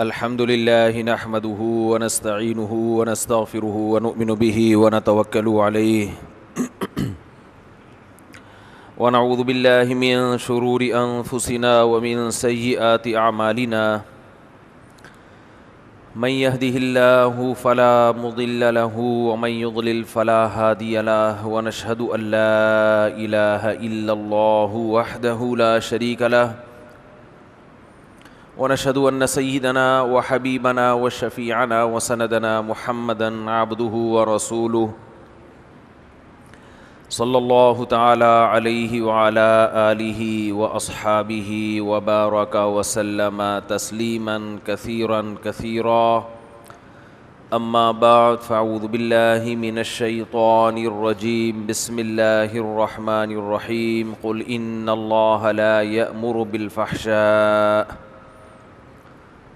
الحمد لله نحمده ونستعينه ونستغفره ونؤمن به ونتوكل عليه ونعوذ بالله من شرور أنفسنا ومن سيئات أعمالنا من يهده الله فلا مضل له ومن يضلل فلا هادي له ونشهد أن لا إله إلا الله وحده لا شريك له ونشهد أن سيدنا وحبيبنا وشفيعنا وسندنا محمدا عبده ورسوله صلى الله تعالى عليه وعلى آله وأصحابه وبارك وسلم تسليما كثيرا أما بعد فأعوذ بالله من الشيطان الرجيم بسم الله الرحمن الرحيم قل إن الله لا يأمر بالفحشاء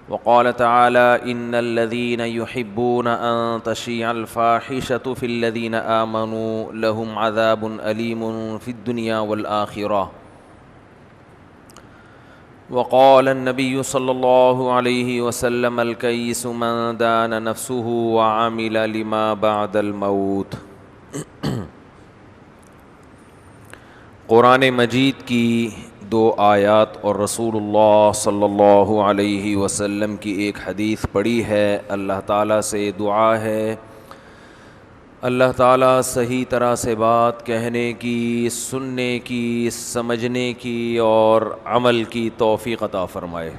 وقال تعالى إن الذين يحبون أن تشيع الفاحشة في الذين آمنوا لهم عذاب أليم في الدنيا والآخرة وقال النبي صلى الله عليه وسلم الكيس من دان نفسه وعمل لما بعد الموت۔ قرآن مجید کی دو آیات اور رسول اللہ صلی اللہ علیہ وسلم کی ایک حدیث پڑھی ہے۔ اللہ تعالیٰ سے دعا ہے اللہ تعالیٰ صحیح طرح سے بات کہنے کی، سننے کی، سمجھنے کی اور عمل کی توفیق عطا فرمائے۔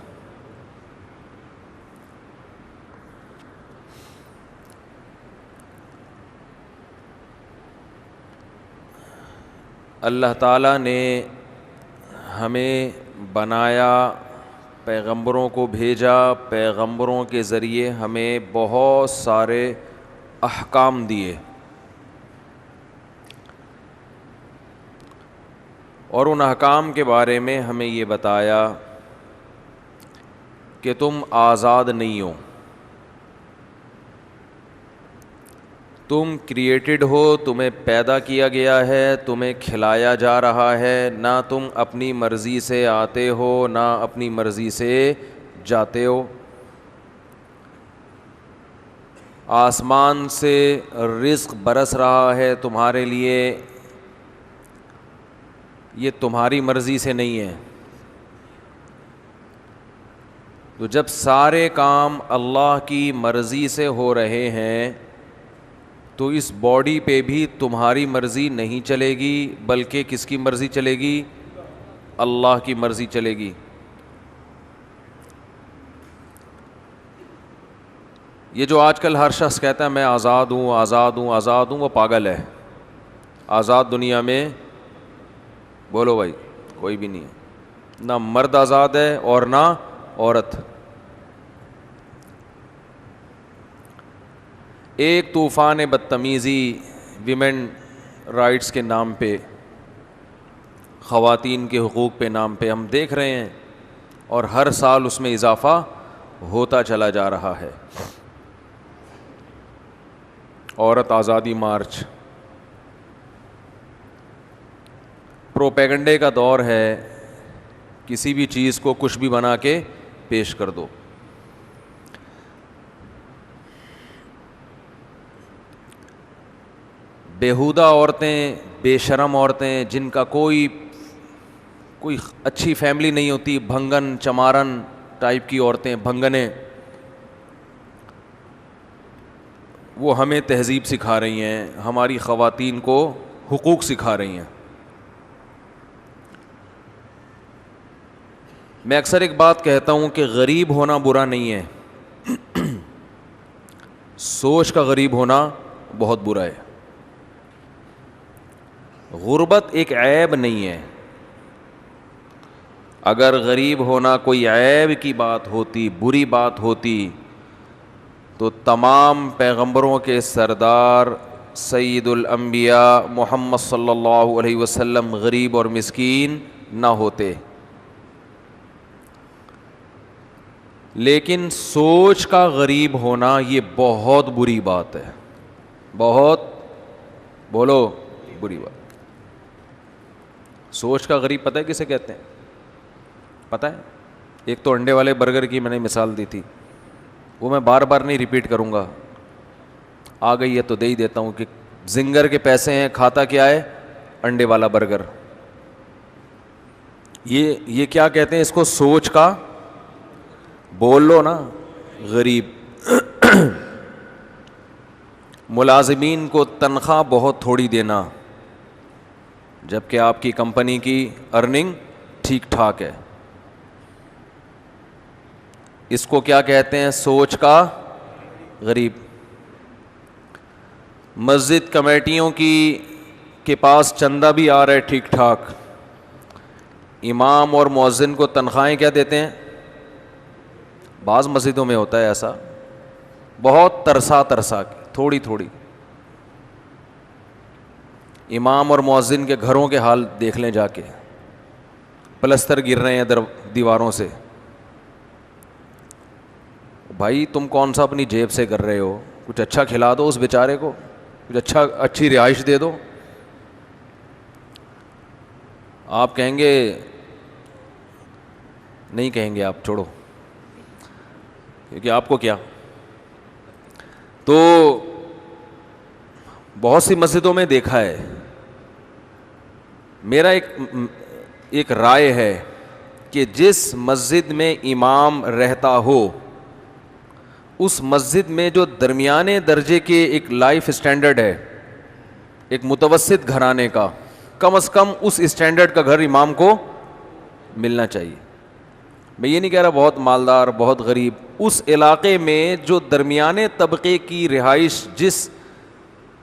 اللہ تعالیٰ نے ہمیں بنایا، پیغمبروں کو بھیجا، پیغمبروں کے ذریعے ہمیں بہت سارے احکام دیے، اور ان احکام کے بارے میں ہمیں یہ بتایا کہ تم آزاد نہیں ہو، تم کریٹڈ ہو، تمہیں پیدا کیا گیا ہے، تمہیں کھلایا جا رہا ہے، نہ تم اپنی مرضی سے آتے ہو نہ اپنی مرضی سے جاتے ہو۔ آسمان سے رزق برس رہا ہے تمہارے لیے، یہ تمہاری مرضی سے نہیں ہے۔ تو جب سارے کام اللہ کی مرضی سے ہو رہے ہیں تو اس باڈی پہ بھی تمہاری مرضی نہیں چلے گی، بلکہ کس کی مرضی چلے گی؟ اللہ کی مرضی چلے گی۔ یہ جو آج کل ہر شخص کہتا ہے میں آزاد ہوں آزاد ہوں آزاد ہوں، وہ پاگل ہے۔ آزاد دنیا میں بولو بھائی کوئی بھی نہیں ہے، نہ مرد آزاد ہے اور نہ عورت۔ ایک طوفان بدتمیزی ویمن رائٹس کے نام پہ، خواتین کے حقوق پہ نام پہ ہم دیکھ رہے ہیں، اور ہر سال اس میں اضافہ ہوتا چلا جا رہا ہے۔ عورت آزادی مارچ پروپیگنڈے کا دور ہے، کسی بھی چیز کو کچھ بھی بنا کے پیش کر دو۔ بیہودہ عورتیں، بے شرم عورتیں، جن کا کوئی اچھی فیملی نہیں ہوتی، بھنگن چمارن ٹائپ کی عورتیں، بھنگنیں، وہ ہمیں تہذیب سکھا رہی ہیں، ہماری خواتین کو حقوق سکھا رہی ہیں۔ میں اکثر ایک بات کہتا ہوں کہ غریب ہونا برا نہیں ہے، سوچ کا غریب ہونا بہت برا ہے۔ غربت ایک عیب نہیں ہے۔ اگر غریب ہونا کوئی عیب کی بات ہوتی، بری بات ہوتی، تو تمام پیغمبروں کے سردار سید الانبیاء محمد صلی اللہ علیہ وسلم غریب اور مسکین نہ ہوتے۔ لیکن سوچ کا غریب ہونا یہ بہت بری بات ہے، بہت بولو بری بات۔ سوچ کا غریب پتہ ہے کسے کہتے ہیں؟ پتہ ہے؟ ایک تو انڈے والے برگر کی میں نے مثال دی تھی، وہ میں بار بار نہیں ریپیٹ کروں گا, آ گئی ہے تو دے ہی دیتا ہوں کہ زنگر کے پیسے ہیں, کھاتا کیا ہے, انڈے والا برگر. یہ کیا کہتے ہیں اس کو, سوچ کا, بول لو نا, غریب. ملازمین کو تنخواہ بہت تھوڑی دینا جبکہ آپ کی کمپنی کی ارننگ ٹھیک ٹھاک ہے, اس کو کیا کہتے ہیں, سوچ کا غریب. مسجد کمیٹیوں کے پاس چندہ بھی آ رہا ہے ٹھیک ٹھاک, امام اور مؤذن کو تنخواہیں کیا دیتے ہیں, بعض مسجدوں میں ہوتا ہے ایسا, بہت ترسا تھوڑی تھوڑی. امام اور مؤذن کے گھروں کے حال دیکھ لیں جا کے, پلستر گر رہے ہیں دیواروں سے. بھائی تم کون سا اپنی جیب سے کر رہے ہو, کچھ اچھا کھلا دو اس بیچارے کو, کچھ اچھی رہائش دے دو. آپ کہیں گے, نہیں کہیں گے آپ, چھوڑو, کیونکہ آپ کو کیا. تو بہت سی مسجدوں میں دیکھا ہے, میرا ایک رائے ہے کہ جس مسجد میں امام رہتا ہو اس مسجد میں جو درمیانے درجے کے ایک لائف اسٹینڈرڈ ہے, ایک متوسط گھرانے کا, کم از کم اس اسٹینڈرڈ کا گھر امام کو ملنا چاہیے. میں یہ نہیں کہہ رہا بہت مالدار بہت غریب, اس علاقے میں جو درمیانے طبقے کی رہائش جس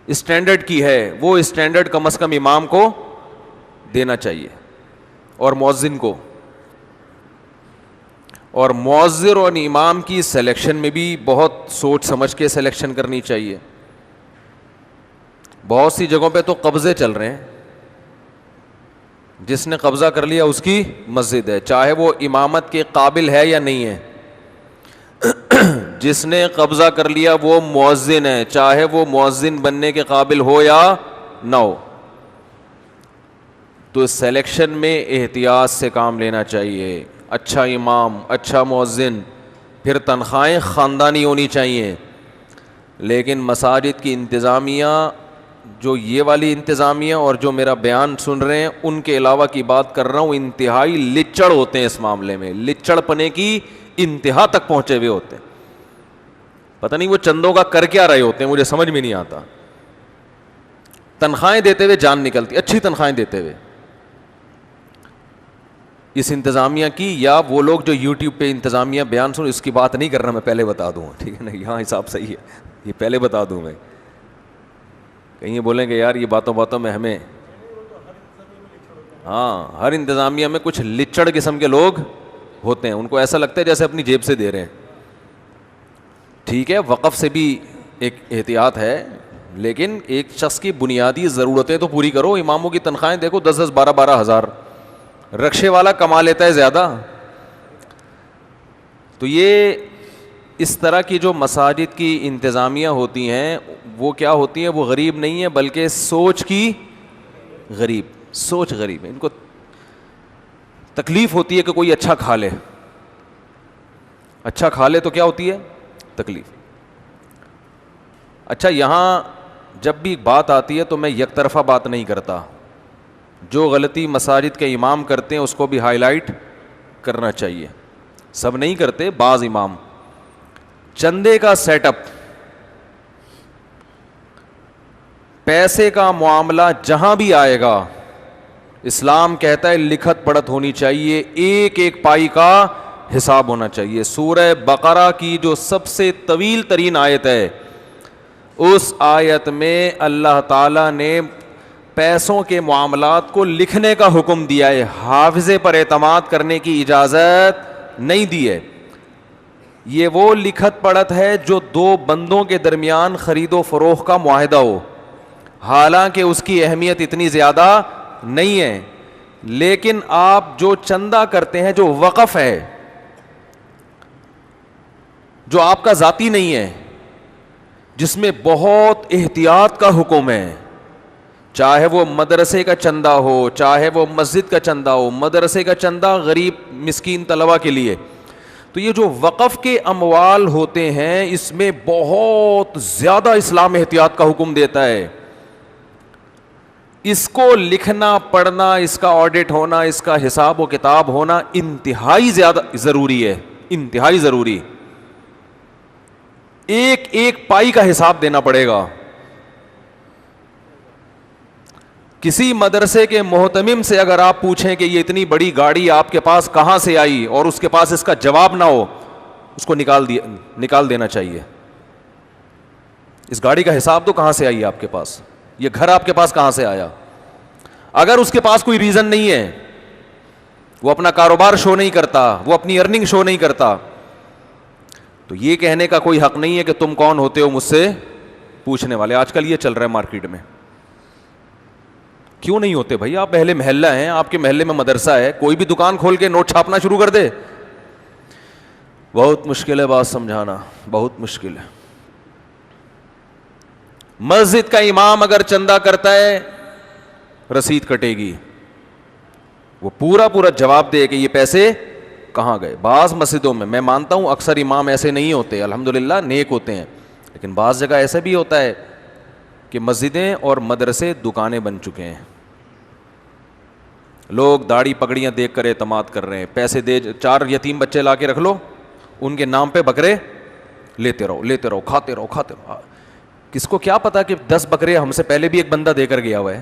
اسٹینڈرڈ کی ہے وہ اسٹینڈرڈ کم از کم امام کو دینا چاہیے اور مؤذن کو. اور مؤذن اور امام کی سلیکشن میں بھی بہت سوچ سمجھ کے سلیکشن کرنی چاہیے. بہت سی جگہوں پہ تو قبضے چل رہے ہیں, جس نے قبضہ کر لیا اس کی مسجد ہے, چاہے وہ امامت کے قابل ہے یا نہیں ہے. جس نے قبضہ کر لیا وہ مؤذن ہے, چاہے وہ مؤذن بننے کے قابل ہو یا نہ ہو. تو سلیکشن میں احتیاط سے کام لینا چاہیے. اچھا امام, اچھا مؤذن, پھر تنخواہیں خاندانی ہونی چاہیے. لیکن مساجد کی انتظامیہ, جو یہ والی انتظامیہ اور جو میرا بیان سن رہے ہیں ان کے علاوہ کی بات کر رہا ہوں, انتہائی لچڑ ہوتے ہیں اس معاملے میں, لچڑ پنے کی انتہا تک پہنچے ہوئے ہوتے ہیں. پتہ نہیں وہ چندوں کا کر کیا رہے ہوتے ہیں, مجھے سمجھ میں نہیں آتا. تنخواہیں دیتے ہوئے جان نکلتی, اچھی تنخواہیں دیتے ہوئے اس انتظامیہ کی, یا وہ لوگ جو یوٹیوب پہ انتظامیہ بیان سن, اس کی بات نہیں کر رہا میں, پہلے بتا دوں, ٹھیک ہے نا, یہاں حساب صحیح ہے, یہ پہلے بتا دوں میں. کہیں یہ بولیں گے یار یہ باتوں میں ہمیں, ہاں ہر انتظامیہ میں کچھ لچڑ قسم کے لوگ ہوتے ہیں, ان کو ایسا لگتا ہے جیسے اپنی جیب سے دے رہے ہیں. ٹھیک ہے, وقف سے بھی ایک احتیاط ہے, لیکن ایک شخص کی بنیادی ضرورتیں تو پوری کرو. اماموں کی تنخواہیں دیکھو 10-10 12-12 ہزار, رکشے والا کما لیتا ہے زیادہ. تو یہ اس طرح کی جو مساجد کی انتظامیہ ہوتی ہیں وہ کیا ہوتی ہیں, وہ غریب نہیں ہے بلکہ سوچ کی غریب, سوچ غریب ہے. ان کو تکلیف ہوتی ہے کہ کوئی اچھا کھا لے, اچھا کھا لے تو کیا ہوتی ہے, تکلیف. اچھا یہاں جب بھی بات آتی ہے تو میں یک طرفہ بات نہیں کرتا, جو غلطی مساجد کے امام کرتے ہیں اس کو بھی ہائی لائٹ کرنا چاہیے. سب نہیں کرتے, بعض امام. چندے کا سیٹ اپ, پیسے کا معاملہ جہاں بھی آئے گا, اسلام کہتا ہے لکھت پڑھت ہونی چاہیے, ایک ایک پائی کا حساب ہونا چاہیے. سورہ بقرہ کی جو سب سے طویل ترین آیت ہے, اس آیت میں اللہ تعالی نے پیسوں کے معاملات کو لکھنے کا حکم دیا ہے, حافظے پر اعتماد کرنے کی اجازت نہیں دی ہے. یہ وہ لکھت پڑھت ہے جو دو بندوں کے درمیان خرید و فروخت کا معاہدہ ہو, حالانکہ اس کی اہمیت اتنی زیادہ نہیں ہے. لیکن آپ جو چندہ کرتے ہیں, جو وقف ہے, جو آپ کا ذاتی نہیں ہے, جس میں بہت احتیاط کا حکم ہے, چاہے وہ مدرسے کا چندہ ہو, چاہے وہ مسجد کا چندہ ہو. مدرسے کا چندہ غریب مسکین طلبہ کے لیے, تو یہ جو وقف کے اموال ہوتے ہیں اس میں بہت زیادہ اسلام احتیاط کا حکم دیتا ہے. اس کو لکھنا پڑھنا, اس کا آڈٹ ہونا, اس کا حساب و کتاب ہونا انتہائی زیادہ ضروری ہے, انتہائی ضروری. ایک ایک پائی کا حساب دینا پڑے گا. کسی مدرسے کے محتمم سے اگر آپ پوچھیں کہ یہ اتنی بڑی گاڑی آپ کے پاس کہاں سے آئی اور اس کے پاس اس کا جواب نہ ہو, اس کو نکال دینا چاہیے. اس گاڑی کا حساب تو کہاں سے آئی آپ کے پاس, یہ گھر آپ کے پاس کہاں سے آیا. اگر اس کے پاس کوئی ریزن نہیں ہے, وہ اپنا کاروبار شو نہیں کرتا, وہ اپنی ارننگ شو نہیں کرتا, تو یہ کہنے کا کوئی حق نہیں ہے کہ تم کون ہوتے ہو مجھ سے پوچھنے والے. آج کل یہ چل رہا ہے مارکیٹ میں. کیوں نہیں ہوتے بھائی؟ آپ اہل محلہ ہیں, آپ کے محلے میں مدرسہ ہے, کوئی بھی دکان کھول کے نوٹ چھاپنا شروع کر دے. بہت مشکل ہے بات سمجھانا, بہت مشکل ہے. مسجد کا امام اگر چندہ کرتا ہے رسید کٹے گی, وہ پورا جواب دے کہ یہ پیسے کہاں گئے. بعض مسجدوں میں مانتا ہوں اکثر امام ایسے نہیں ہوتے, الحمدللہ نیک ہوتے ہیں, لیکن بعض جگہ ایسا بھی ہوتا ہے کہ مسجدیں اور مدرسے دکانیں بن چکے ہیں. لوگ داڑھی پگڑیاں دیکھ کر اعتماد کر رہے ہیں. پیسے دے, 4 یتیم بچے لا کے رکھ لو, ان کے نام پہ بکرے لیتے رہو, کھاتے رہو. کس کو کیا پتا کہ 10 بکرے ہم سے پہلے بھی ایک بندہ دے کر گیا ہوا ہے,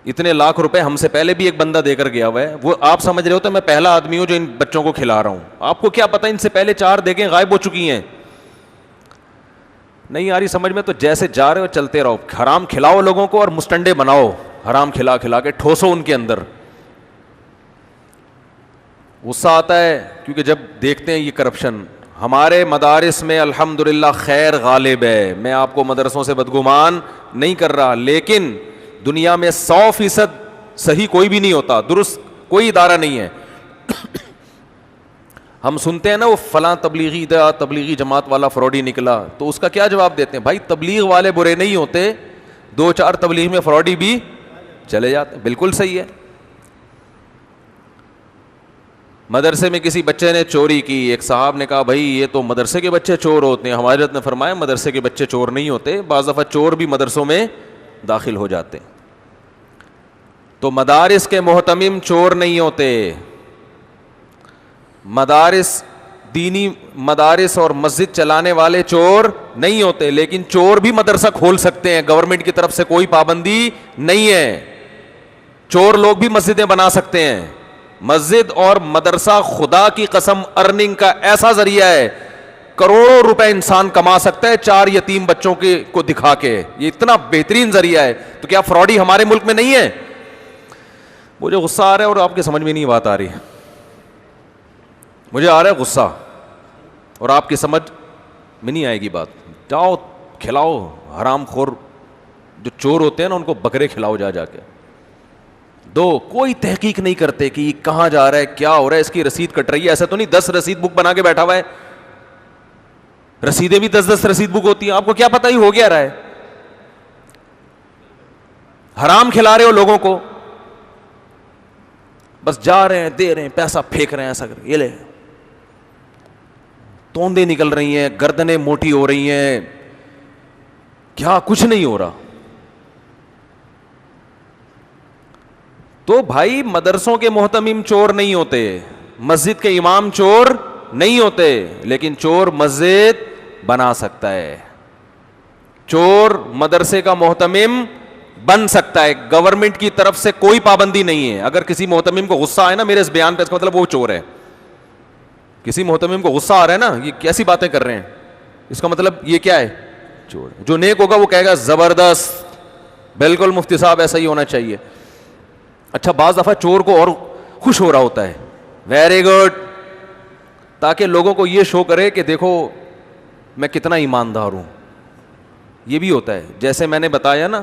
اتنے لاکھ روپے ہم سے پہلے بھی ایک بندہ دے کر گیا ہوا ہے. وہ آپ سمجھ رہے ہو تو میں پہلا آدمی ہوں جو ان بچوں کو کھلا رہا ہوں. آپ کو کیا پتا ان سے پہلے 4 دیگیں غائب ہو چکی ہیں. نہیں آ رہی سمجھ میں؟ تو جیسے جا رہے ہو چلتے رہو. حرام کھلاؤ لوگوں کو اور مستنڈے بناؤ, حرام کھلا کے ٹھوسو ان کے اندر. غصہ آتا ہے کیونکہ جب دیکھتے ہیں یہ کرپشن. ہمارے مدارس میں الحمدللہ خیر غالب ہے. میں آپ کو مدرسوں سے بدگمان نہیں کر رہا, لیکن دنیا میں 100% صحیح کوئی بھی نہیں ہوتا, درست کوئی ادارہ نہیں ہے. ہم سنتے ہیں نا وہ فلاں تبلیغی جماعت والا فراڈی نکلا, تو اس کا کیا جواب دیتے ہیں؟ بھائی تبلیغ والے برے نہیں ہوتے, 2-4 تبلیغ میں فراڈی بھی چلے جاتے ہیں. بالکل صحیح ہے. مدرسے میں کسی بچے نے چوری کی, ایک صاحب نے کہا بھائی یہ تو مدرسے کے بچے چور ہوتے ہیں. ہماری حضرت نے فرمایا مدرسے کے بچے چور نہیں ہوتے, بعض دفعہ چور بھی مدرسوں میں داخل ہو جاتے ہیں. تو مدارس کے محتمم چور نہیں ہوتے. دینی مدارس اور مسجد چلانے والے چور نہیں ہوتے, لیکن چور بھی مدرسہ کھول سکتے ہیں. گورنمنٹ کی طرف سے کوئی پابندی نہیں ہے. چور لوگ بھی مسجدیں بنا سکتے ہیں. مسجد اور مدرسہ خدا کی قسم ارننگ کا ایسا ذریعہ ہے, کروڑوں روپے انسان کما سکتا ہے 4 یتیم بچوں کو دکھا کے. یہ اتنا بہترین ذریعہ ہے. تو کیا فراڈی ہمارے ملک میں نہیں ہے؟ مجھے غصہ آ رہا ہے اور آپ کی سمجھ میں نہیں بات آ رہی. مجھے آ رہا ہے غصہ اور آپ کی سمجھ میں نہیں آئے گی بات. جاؤ کھلاؤ حرام خور جو چور ہوتے ہیں نا, ان کو بکرے کھلاؤ جا کے دو. کوئی تحقیق نہیں کرتے کہ یہ کہاں جا رہا ہے, کیا ہو رہا ہے, اس کی رسید کٹ رہی ہے. ایسا تو نہیں 10 رسید بک بنا کے بیٹھا ہوا ہے. رسیدیں بھی 10 رسید بک ہوتی ہیں. آپ کو کیا پتا ہی ہو گیا رہا ہے. حرام کھلا رہے ہو لوگوں کو, بس جا رہے ہیں دے رہے ہیں پیسہ پھینک رہے ہیں, ایسا کر یہ لے. توندے نکل رہی ہیں, گردنیں موٹی ہو رہی ہیں, کیا کچھ نہیں ہو رہا. تو بھائی مدرسوں کے محتمم چور نہیں ہوتے, مسجد کے امام چور نہیں ہوتے, لیکن چور مسجد بنا سکتا ہے. چور مدرسے کا محتمم بن سکتا ہے. گورنمنٹ کی طرف سے کوئی پابندی نہیں ہے. اگر کسی محتمم کو غصہ آئے نا میرے اس بیان پہ, اس کا مطلب وہ چور ہے. کسی محتمم کو غصہ آ رہا ہے نا, یہ کیسی باتیں کر رہے ہیں, اس کا مطلب یہ کیا ہے, چور. جو نیک ہوگا وہ کہے گا زبردست, بالکل مفتی صاحب ایسا ہی ہونا چاہیے. اچھا بعض دفعہ چور کو اور خوش ہو رہا ہوتا ہے, ویری گڈ, تاکہ لوگوں کو یہ شو کرے کہ دیکھو میں کتنا ایماندار ہوں. یہ بھی ہوتا ہے. جیسے میں نے بتایا نا,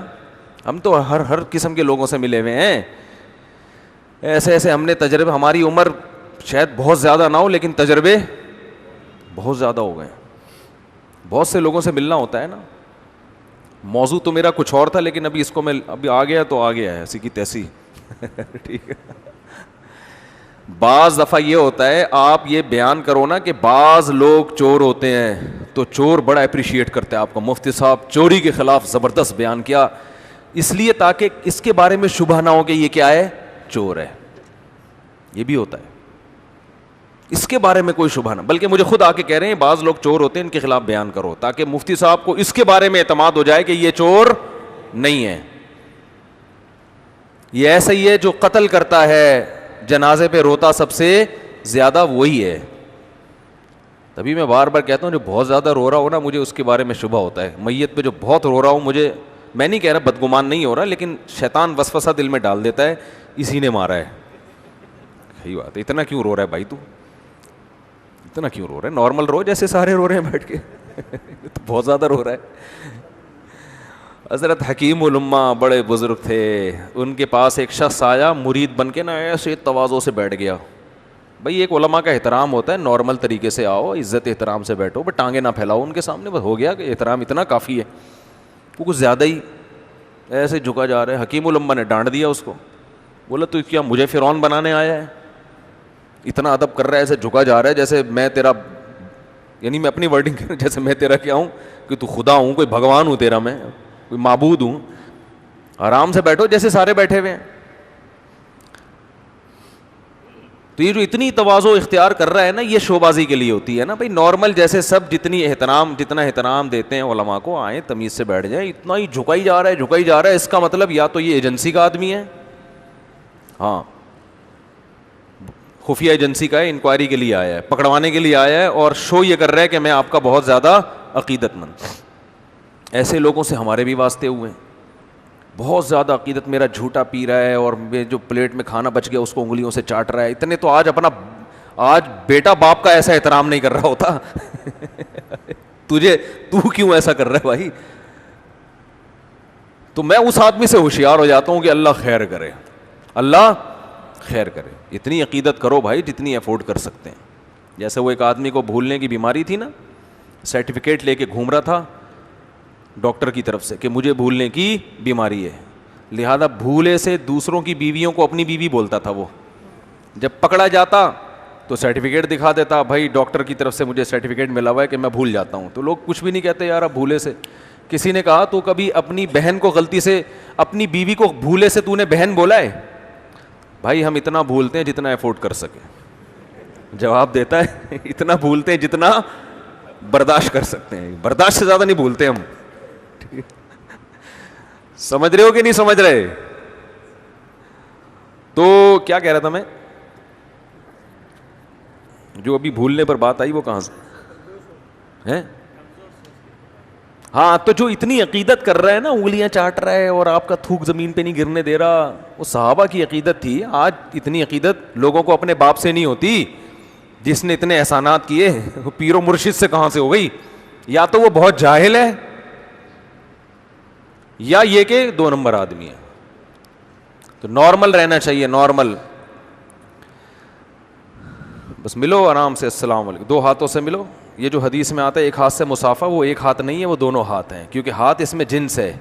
ہم تو ہر قسم کے لوگوں سے ملے ہوئے ہیں. ایسے ہم نے تجربے, ہماری عمر شاید بہت زیادہ نہ ہو لیکن تجربے بہت زیادہ ہو گئے. بہت سے لوگوں سے ملنا ہوتا ہے نا. موضوع تو میرا کچھ اور تھا, لیکن ابھی اس کو میں ابھی آ گیا تو آ گیا ہے, اسی کی تیسی. ٹھیک ہے. بعض دفعہ یہ ہوتا ہے آپ یہ بیان کرو نا کہ بعض لوگ چور ہوتے ہیں تو چور بڑا اپریشیٹ کرتے ہیں آپ کا. مفتی صاحب چوری کے خلاف زبردست بیان کیا, اس لیے تاکہ اس کے بارے میں شبہ نہ ہو کہ یہ کیا ہے, چور ہے. یہ بھی ہوتا ہے, اس کے بارے میں کوئی شبہ نہ, بلکہ مجھے خود آ کے کہہ رہے ہیں بعض لوگ چور ہوتے ہیں ان کے خلاف بیان کرو تاکہ مفتی صاحب کو اس کے بارے میں اعتماد ہو جائے کہ یہ چور نہیں ہے. یہ ایسا ہی ہے جو قتل کرتا ہے, جنازے پہ روتا سب سے زیادہ وہی ہے. تبھی میں بار بار کہتا ہوں جو بہت زیادہ رو رہا ہو نا, مجھے اس کے بارے میں شبہ ہوتا ہے. میت پہ جو بہت رو رہا ہوں, مجھے, میں نہیں کہہ رہا بدگمان نہیں ہو رہا, لیکن شیطان وسوسہ دل میں ڈال دیتا ہے اسی نے مارا ہے. صحیح بات ہے, اتنا کیوں رو رہا ہے بھائی, تو اتنا کیوں رو رہا ہے, نارمل رو جیسے سارے رو رہے ہیں بیٹھ کے. تو بہت زیادہ رو رہا ہے. حضرت حکیم الامہ بڑے بزرگ تھے, ان کے پاس ایک شخص آیا مرید بن کے نا, ایسے تواضع سے بیٹھ گیا. بھائی ایک علماء کا احترام ہوتا ہے, نارمل طریقے سے آؤ, عزت احترام سے بیٹھو, بس ٹانگیں نہ پھیلاؤ ان کے سامنے, بس ہو گیا کہ احترام اتنا کافی ہے. وہ کچھ زیادہ ہی ایسے جھکا جا رہا ہے. حکیم الامہ نے ڈانٹ دیا اس کو, بولا تو کیا مجھے فرعون بنانے آیا ہے, اتنا ادب کر رہا ہے, ایسے جھکا جا رہا ہے جیسے میں تیرا, یعنی میں اپنی ورڈنگ جیسے میں تیرا کیا ہوں کہ تو خدا ہوں, کوئی بھگوان ہوں تیرا, میں کوئی معبود ہوں. آرام سے بیٹھو جیسے سارے بیٹھے ہوئے ہیں. تو یہ جو اتنی تواضع اختیار کر رہا ہے نا, یہ شوبازی کے لیے ہوتی ہے نا بھائی. نارمل جیسے سب جتنا احترام دیتے ہیں علماء کو, آئیں تمیز سے بیٹھ جائیں. اتنا ہی جھکائی جا رہا ہے, اس کا مطلب یا تو یہ ایجنسی کا آدمی ہے, ہاں خفیہ ایجنسی کا ہے, انکوائری کے لیے آیا ہے, پکڑوانے کے لیے آیا ہے, اور شو یہ کر رہا ہے کہ میں آپ کا بہت زیادہ عقیدت مند. ایسے لوگوں سے ہمارے بھی واسطے ہوئے ہیں. بہت زیادہ عقیدت, میرا جھوٹا پی رہا ہے اور جو پلیٹ میں کھانا بچ گیا اس کو انگلیوں سے چاٹ رہا ہے. اتنے تو آج بیٹا باپ کا ایسا احترام نہیں کر رہا ہوتا. تو کیوں ایسا کر رہا ہے بھائی. تو میں اس آدمی سے ہوشیار ہو جاتا ہوں کہ اللہ خیر کرے, اللہ خیر کرے. اتنی عقیدت کرو بھائی جتنی افورڈ کر سکتے ہیں. جیسے وہ ایک آدمی کو بھولنے کی بیماری تھی نا, سرٹیفکیٹ لے کے گھوم رہا تھا ڈاکٹر کی طرف سے کہ مجھے بھولنے کی بیماری ہے, لہذا بھولے سے دوسروں کی بیویوں کو اپنی بیوی بولتا تھا. وہ جب پکڑا جاتا تو سرٹیفکیٹ دکھا دیتا, بھائی ڈاکٹر کی طرف سے مجھے سرٹیفکیٹ ملا ہوا ہے کہ میں بھول جاتا ہوں. تو لوگ کچھ بھی نہیں کہتے یار اب بھولے سے. کسی نے کہا تو کبھی اپنی بہن کو غلطی سے, اپنی بیوی کو بھولے سے تو نے بہن بولا ہے؟ بھائی ہم اتنا بھولتے ہیں جتنا افورڈ کر سکیں. جواب دیتا ہے اتنا بھولتے ہیں جتنا برداشت کر سکتے ہیں, برداشت سے زیادہ نہیں بھولتے ہم. سمجھ رہے ہو کہ نہیں سمجھ رہے؟ تو کیا کہہ رہا تھا میں, جو ابھی بھولنے پر بات آئی وہ کہاں سے ہے؟ ہاں, تو جو اتنی عقیدت کر رہا ہے نا, انگلیاں چاٹ رہا ہے اور آپ کا تھوک زمین پہ نہیں گرنے دے رہا, وہ صحابہ کی عقیدت تھی. آج اتنی عقیدت لوگوں کو اپنے باپ سے نہیں ہوتی جس نے اتنے احسانات کیے. وہ پیر و مرشد سے کہاں سے ہو گئی؟ یا تو وہ بہت جاہل ہے یا یہ کہ 2 نمبر آدمی ہے. تو نارمل رہنا چاہیے, نارمل. بس ملو آرام سے, السلام علیکم, 2 ہاتھوں سے ملو. یہ جو حدیث میں آتا ہے ایک ہاتھ سے مصافحہ, وہ ایک ہاتھ نہیں ہے, وہ دونوں ہاتھ ہیں, کیونکہ ہاتھ اس میں جنس ہے.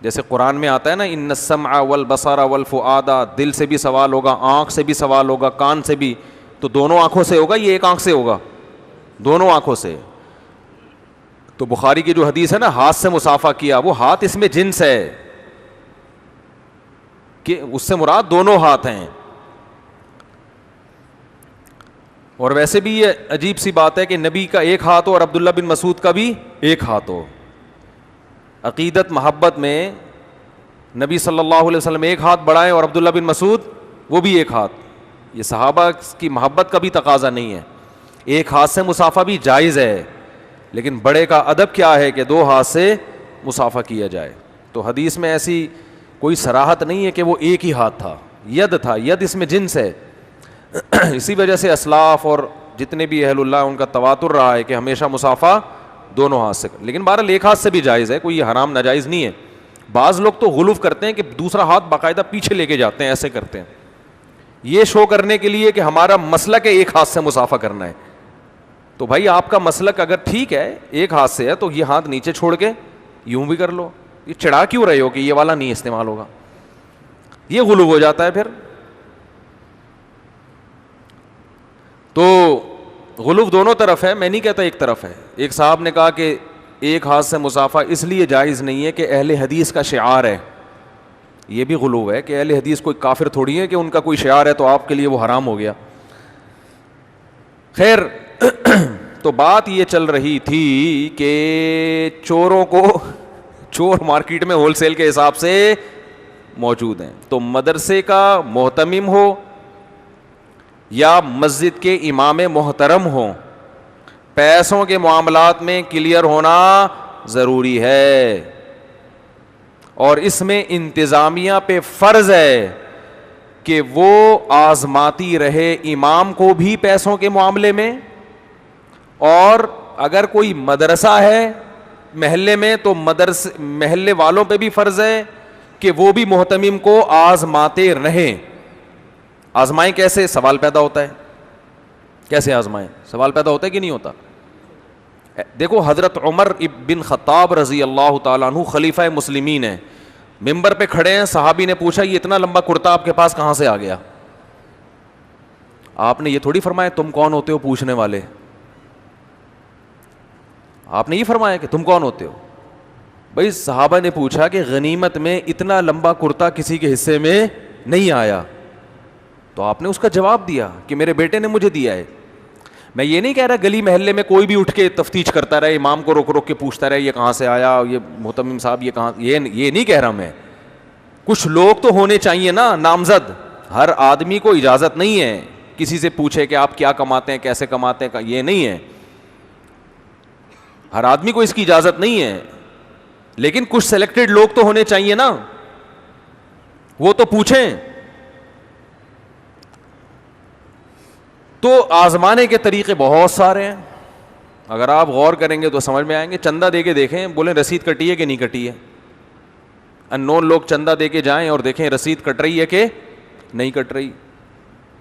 جیسے قرآن میں آتا ہے نا, ان السمع والبصر والفؤاد, دل سے بھی سوال ہوگا, آنکھ سے بھی سوال ہوگا, کان سے بھی. تو دونوں آنکھوں سے ہوگا, یہ ایک آنکھ سے ہوگا؟ دونوں آنکھوں سے. تو بخاری کی جو حدیث ہے نا, ہاتھ سے مصافحہ کیا, وہ ہاتھ اس میں جنس ہے کہ اس سے مراد دونوں ہاتھ ہیں. اور ویسے بھی یہ عجیب سی بات ہے کہ نبی کا ایک ہاتھ ہو اور عبداللہ بن مسعود کا بھی ایک ہاتھ ہو. عقیدت محبت میں نبی صلی اللہ علیہ وسلم ایک ہاتھ بڑھائیں اور عبداللہ بن مسعود وہ بھی ایک ہاتھ. یہ صحابہ کی محبت کا بھی تقاضا نہیں ہے. ایک ہاتھ سے مصافحہ بھی جائز ہے, لیکن بڑے کا ادب کیا ہے کہ 2 ہاتھ سے مصافحہ کیا جائے. تو حدیث میں ایسی کوئی صراحت نہیں ہے کہ وہ ایک ہی ہاتھ تھا, ید تھا. ید اس میں جنس ہے. اسی وجہ سے اسلاف اور جتنے بھی اہل اللہ ان کا تواتر رہا ہے کہ ہمیشہ مصافحہ دونوں ہاتھ سے. لیکن بہرحال ایک ہاتھ سے بھی جائز ہے, کوئی حرام ناجائز نہیں ہے. بعض لوگ تو غلو کرتے ہیں کہ دوسرا ہاتھ باقاعدہ پیچھے لے کے جاتے ہیں, ایسے کرتے ہیں, یہ شو کرنے کے لیے کہ ہمارا مسلک ہے ایک ہاتھ سے مصافحہ کرنا ہے. تو بھائی آپ کا مسلک اگر ٹھیک ہے ایک ہاتھ سے ہے تو یہ ہاتھ نیچے چھوڑ کے یوں بھی کر لو. یہ چڑھا کیوں رہے ہو کہ یہ والا نہیں استعمال ہوگا؟ یہ غلو ہو جاتا ہے پھر. تو غلو دونوں طرف ہے, میں نہیں کہتا ایک طرف ہے. ایک صاحب نے کہا کہ ایک ہاتھ سے مصافحہ اس لیے جائز نہیں ہے کہ اہل حدیث کا شعار ہے. یہ بھی غلو ہے کہ اہل حدیث کوئی کافر تھوڑی ہے کہ ان کا کوئی شعار ہے تو آپ کے لیے وہ حرام ہو گیا. خیر تو بات یہ چل رہی تھی کہ چوروں کو, چور مارکیٹ میں ہول سیل کے حساب سے موجود ہیں, تو مدرسے کا محتمم ہو یا مسجد کے امام محترم ہوں, پیسوں کے معاملات میں کلیئر ہونا ضروری ہے, اور اس میں انتظامیہ پہ فرض ہے کہ وہ آزماتی رہے امام کو بھی پیسوں کے معاملے میں, اور اگر کوئی مدرسہ ہے محلے میں تو محلے والوں پہ بھی فرض ہے کہ وہ بھی محتمم کو آزماتے رہیں. آزمائیں کیسے؟ سوال پیدا ہوتا ہے, کیسے آزمائیں؟ سوال پیدا ہوتا ہے کہ نہیں ہوتا؟ دیکھو حضرت عمر بن خطاب رضی اللہ تعالیٰ عنہ خلیفہ مسلمین ہیں, ممبر پہ کھڑے ہیں, صحابی نے پوچھا یہ اتنا لمبا کرتا آپ کے پاس کہاں سے آ گیا؟ آپ نے یہ تھوڑی فرمایا تم کون ہوتے ہو پوچھنے والے, آپ نے یہ فرمایا کہ تم کون ہوتے ہو. بھائی صحابہ نے پوچھا کہ غنیمت میں اتنا لمبا کرتا کسی کے حصے میں نہیں آیا, تو آپ نے اس کا جواب دیا کہ میرے بیٹے نے مجھے دیا ہے. میں یہ نہیں کہہ رہا گلی محلے میں کوئی بھی اٹھ کے تفتیش کرتا رہے, امام کو روک روک کے پوچھتا رہے یہ کہاں سے آیا, یہ محتمم صاحب یہ کہاں, یہ نہیں کہہ رہا میں. کچھ لوگ تو ہونے چاہیے نا نامزد. ہر آدمی کو اجازت نہیں ہے کسی سے پوچھے کہ آپ کیا کماتے ہیں, کیسے کماتے ہیں, یہ نہیں ہے, ہر آدمی کو اس کی اجازت نہیں ہے, لیکن کچھ سلیکٹڈ لوگ تو ہونے چاہیے نا, وہ تو پوچھیں. تو آزمانے کے طریقے بہت سارے ہیں, اگر آپ غور کریں گے تو سمجھ میں آئیں گے. چندہ دے کے دیکھیں, بولیں رسید کٹی ہے کہ نہیں کٹی ہے. ان نون لوگ چندہ دے کے جائیں اور دیکھیں رسید کٹ رہی ہے کہ نہیں کٹ رہی.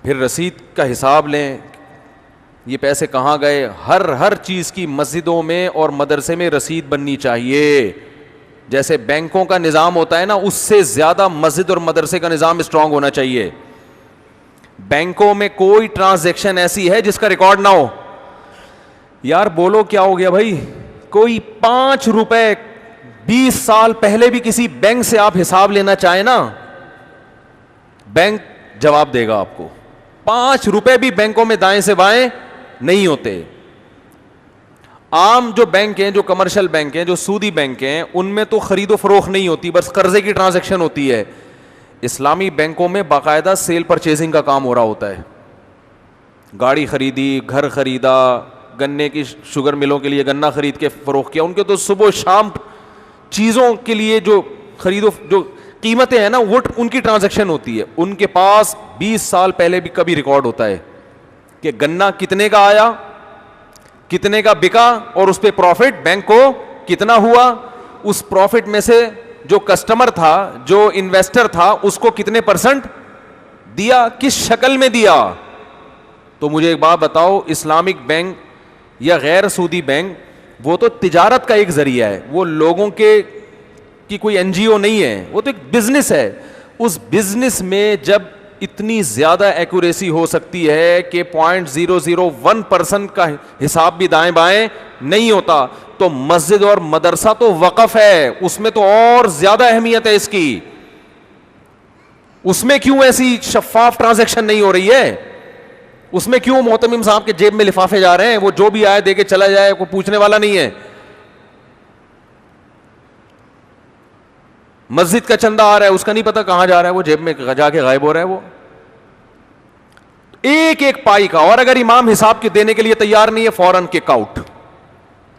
پھر رسید کا حساب لیں, یہ پیسے کہاں گئے. ہر چیز کی مسجدوں میں اور مدرسے میں رسید بننی چاہیے. جیسے بینکوں کا نظام ہوتا ہے نا, اس سے زیادہ مسجد اور مدرسے کا نظام اسٹرانگ ہونا چاہیے. بینکوں میں کوئی ٹرانزیکشن ایسی ہے جس کا ریکارڈ نہ ہو. یار بولو کیا ہو گیا بھائی, کوئی 5 روپے 20 سال پہلے بھی کسی بینک سے آپ حساب لینا چاہیں نا, بینک جواب دے گا آپ کو. 5 روپے بھی بینکوں میں دائیں سے بائیں نہیں ہوتے. عام جو بینک ہیں, جو کمرشل بینک ہیں, جو سودی بینک ہیں, ان میں تو خرید و فروخت نہیں ہوتی, بس قرضے کی ٹرانزیکشن ہوتی ہے. اسلامی بینکوں میں باقاعدہ سیل پرچیزنگ کا کام ہو رہا ہوتا ہے. گاڑی خریدی, گھر خریدا, گنے کی شوگر ملوں کے لیے گنا خرید کے فروخت کیا. ان کے تو صبح شام چیزوں کے لیے جو خرید و جو قیمتیں ہیں نا, وہ ان کی ٹرانزیکشن ہوتی ہے. ان کے پاس 20 سال پہلے بھی کبھی ریکارڈ ہوتا ہے کہ گنا کتنے کا آیا, کتنے کا بکا, اور اس پہ پروفٹ بینک کو کتنا ہوا. اس پروفٹ میں سے جو کسٹمر تھا, جو انویسٹر تھا, اس کو کتنے پرسنٹ دیا, کس شکل میں دیا. تو مجھے ایک بات بتاؤ, اسلامک بینک یا غیر سودی بینک وہ تو تجارت کا ایک ذریعہ ہے, وہ لوگوں کی کوئی این جی او نہیں ہے, وہ تو ایک بزنس ہے. اس بزنس میں جب اتنی زیادہ ایکوریسی ہو سکتی ہے کہ 0.001% کا حساب بھی دائیں بائیں نہیں ہوتا, تو مسجد اور مدرسہ تو وقف ہے, اس میں تو اور زیادہ اہمیت ہے اس کی. اس میں کیوں ایسی شفاف ٹرانزیکشن نہیں ہو رہی ہے؟ اس میں کیوں محتمم صاحب کے جیب میں لفافے جا رہے ہیں, وہ جو بھی آئے دے کے چلا جائے, کوئی پوچھنے والا نہیں ہے. مسجد کا چندہ آ رہا ہے, اس کا نہیں پتا کہاں جا رہا ہے, وہ جیب میں جا کے غائب ہو رہا ہے. وہ ایک ایک پائی کا, اور اگر امام حساب کے دینے کے لیے تیار نہیں ہے, فوراً کک آؤٹ,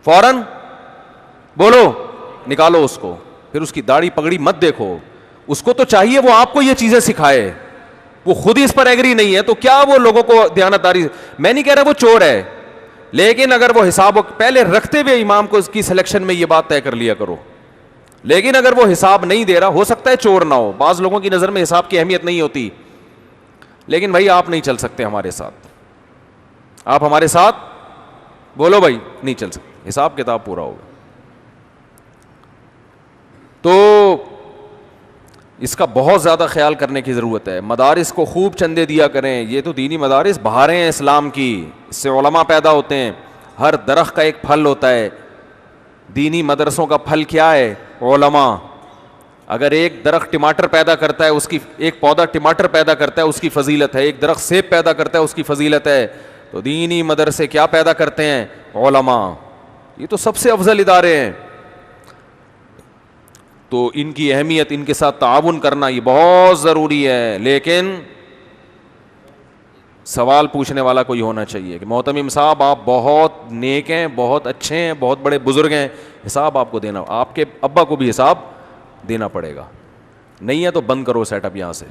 فوراً بولو نکالو اس کو. پھر اس کی داڑھی پگڑی مت دیکھو, اس کو تو چاہیے وہ آپ کو یہ چیزیں سکھائے, وہ خود ہی اس پر ایگری نہیں ہے, تو کیا وہ لوگوں کو دیانتداری. میں نہیں کہہ رہا وہ چور ہے, لیکن اگر وہ حساب پہلے رکھتے ہوئے امام کو اس کی سلیکشن میں یہ بات طے کر لیا کرو. لیکن اگر وہ حساب نہیں دے رہا, ہو سکتا ہے چور نہ ہو, بعض لوگوں کی نظر میں حساب کی اہمیت نہیں ہوتی, لیکن بھائی آپ نہیں چل سکتے ہمارے ساتھ, آپ ہمارے ساتھ بولو بھائی نہیں چل سکتے, حساب کتاب پورا ہوگا. تو اس کا بہت زیادہ خیال کرنے کی ضرورت ہے. مدارس کو خوب چندے دیا کریں. یہ تو دینی مدارس بہاریں ہیں اسلام کی, اس سے علماء پیدا ہوتے ہیں. ہر درخت کا ایک پھل ہوتا ہے. دینی مدرسوں کا پھل کیا ہے؟ علماء. اگر ایک درخت ٹماٹر پیدا کرتا ہے, اس کی ایک پودا ٹماٹر پیدا کرتا ہے, اس کی فضیلت ہے. ایک درخت سیب پیدا کرتا ہے, اس کی فضیلت ہے. تو دینی مدرسے کیا پیدا کرتے ہیں؟ علماء. یہ تو سب سے افضل ادارے ہیں. تو ان کی اہمیت, ان کے ساتھ تعاون کرنا یہ بہت ضروری ہے. لیکن سوال پوچھنے والا کوئی ہونا چاہیے کہ محتمم صاحب آپ بہت نیک ہیں, بہت اچھے ہیں, بہت بڑے بزرگ ہیں, حساب آپ کو دینا, آپ کے ابا کو بھی حساب دینا پڑے گا. نہیں ہے تو بند کرو سیٹ اپ یہاں سے.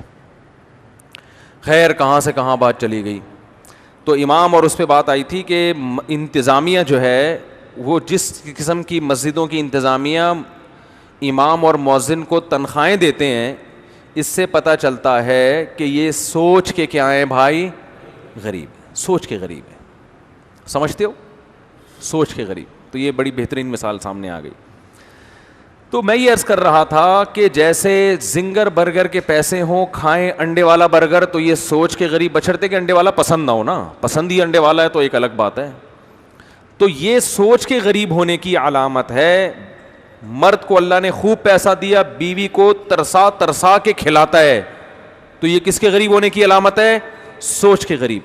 خیر, کہاں سے کہاں بات چلی گئی. تو امام اور اس پہ بات آئی تھی کہ انتظامیہ جو ہے وہ جس قسم کی مسجدوں کی انتظامیہ امام اور مؤذن کو تنخواہیں دیتے ہیں, اس سے پتہ چلتا ہے کہ یہ سوچ کے کیا ہیں بھائی؟ غریب. سوچ کے غریب ہے. سمجھتے ہو؟ سوچ کے غریب. تو یہ بڑی بہترین مثال سامنے آ گئی. تو میں یہ عرض کر رہا تھا کہ جیسے زنگر برگر کے پیسے ہوں, کھائیں انڈے والا برگر, تو یہ سوچ کے غریب, بشرطے کہ انڈے والا پسند نہ ہو نا. پسند ہی انڈے والا ہے تو ایک الگ بات ہے. تو یہ سوچ کے غریب ہونے کی علامت ہے. مرد کو اللہ نے خوب پیسہ دیا, بیوی کو ترسا ترسا کے کھلاتا ہے, تو یہ کس کے غریب ہونے کی علامت ہے؟ سوچ کے غریب.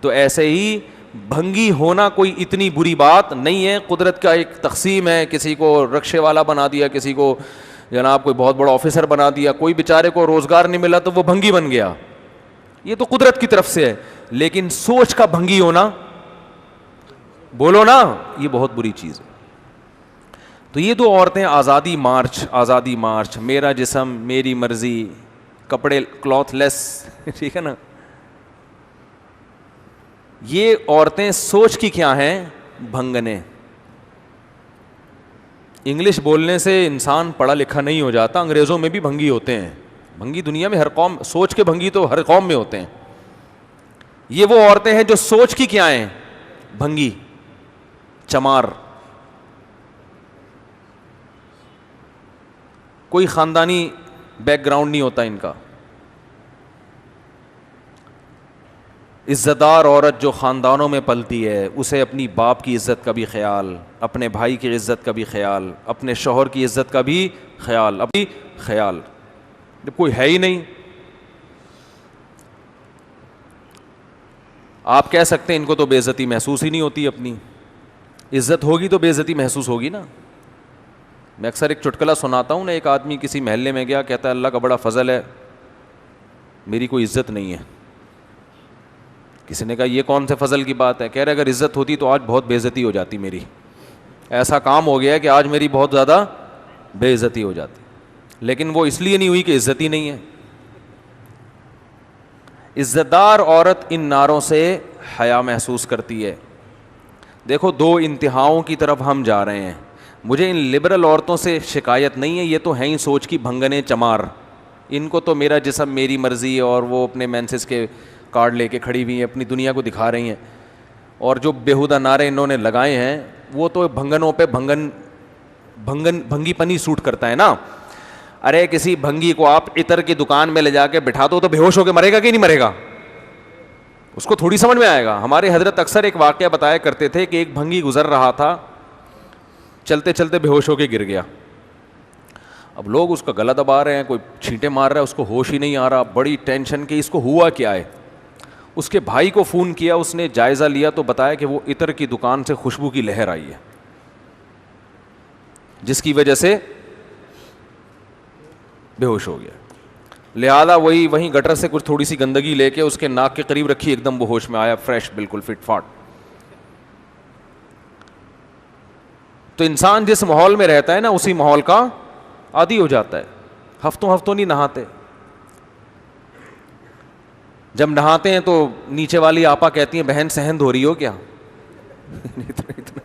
تو ایسے ہی بھنگی ہونا کوئی اتنی بری بات نہیں ہے. قدرت کا ایک تقسیم ہے. کسی کو رکشے والا بنا دیا, کسی کو جناب کوئی بہت بڑا آفیسر بنا دیا, کوئی بیچارے کو روزگار نہیں ملا تو وہ بھنگی بن گیا. یہ تو قدرت کی طرف سے ہے. لیکن سوچ کا بھنگی ہونا, بولو نا, یہ بہت بری چیز ہے. تو یہ دو عورتیں آزادی مارچ, آزادی مارچ, میرا جسم میری مرضی, کپڑے کلاتھ لیس, ٹھیک ہے نا. یہ عورتیں سوچ کی کیا ہیں؟ بھنگنے. انگلش بولنے سے انسان پڑھا لکھا نہیں ہو جاتا. انگریزوں میں بھی بھنگی ہوتے ہیں. بھنگی دنیا میں ہر قوم, سوچ کے بھنگی تو ہر قوم میں ہوتے ہیں. یہ وہ عورتیں ہیں جو سوچ کی کیا ہیں؟ بھنگی, چمار. کوئی خاندانی بیک گراؤنڈ نہیں ہوتا ان کا. عزت دار عورت جو خاندانوں میں پلتی ہے, اسے اپنی باپ کی عزت کا بھی خیال, اپنے بھائی کی عزت کا بھی خیال, اپنے شوہر کی عزت کا بھی خیال, ابھی خیال. جب کوئی ہے ہی نہیں, آپ کہہ سکتے ہیں ان کو تو بے عزتی محسوس ہی نہیں ہوتی. اپنی عزت ہوگی تو بے عزتی محسوس ہوگی نا. میں اکثر ایک چٹکلا سناتا ہوں نا. ایک آدمی کسی محلے میں گیا, کہتا ہے اللہ کا بڑا فضل ہے میری کوئی عزت نہیں ہے. کسی نے کہا یہ کون سے فضل کی بات ہے؟ کہہ رہے اگر عزت ہوتی تو آج بہت بے عزتی ہو جاتی میری. ایسا کام ہو گیا ہے کہ آج میری بہت زیادہ بے عزتی ہو جاتی. لیکن وہ اس لیے نہیں ہوئی کہ عزت ہی نہیں ہے. عزت دار عورت ان ناروں سے حیا محسوس کرتی ہے. دیکھو, دو انتہاؤں کی طرف ہم جا رہے ہیں. مجھے ان لبرل عورتوں سے شکایت نہیں ہے, یہ تو ہیں ہی سوچ کی بھنگنے چمار. ان کو تو میرا جسم میری مرضی, اور وہ اپنے مینسز کے کارڈ لے کے کھڑی ہوئی ہیں, اپنی دنیا کو دکھا رہی ہیں. اور جو بیہودہ نعرے انہوں نے لگائے ہیں وہ تو بھنگنوں پہ بھنگی پنی سوٹ کرتا ہے نا. ارے کسی بھنگی کو آپ عطر کی دکان میں لے جا کے بٹھا دو تو بے ہوش ہو کے مرے گا کہ نہیں مرے گا؟ اس کو تھوڑی سمجھ میں آئے گا. ہمارے حضرت اکثر ایک واقعہ بتایا کرتے تھے کہ ایک بھنگی گزر رہا تھا, چلتے چلتے بے ہوش ہو کے گر گیا. اب لوگ اس کا گلا دبا رہے ہیں, کوئی چھینٹے مار رہا ہے, اس کو ہوش ہی نہیں آ رہا. بڑی ٹینشن کہ اس کو ہوا کیا ہے. اس کے بھائی کو فون کیا, اس نے جائزہ لیا تو بتایا کہ وہ عطر کی دکان سے خوشبو کی لہر آئی ہے, جس کی وجہ سے بے ہوش ہو گیا. لہذا وہیں گٹر سے کچھ تھوڑی سی گندگی لے کے اس کے ناک کے قریب رکھی, ایک دم وہ ہوش میں آیا, فریش, بالکل فٹ فاٹ. تو انسان جس ماحول میں رہتا ہے نا اسی ماحول کا عادی ہو جاتا ہے. ہفتوں نہیں نہاتے. جب نہاتے ہیں تو نیچے والی آپا کہتی ہیں بہن سہند ہو رہی ہو کیا؟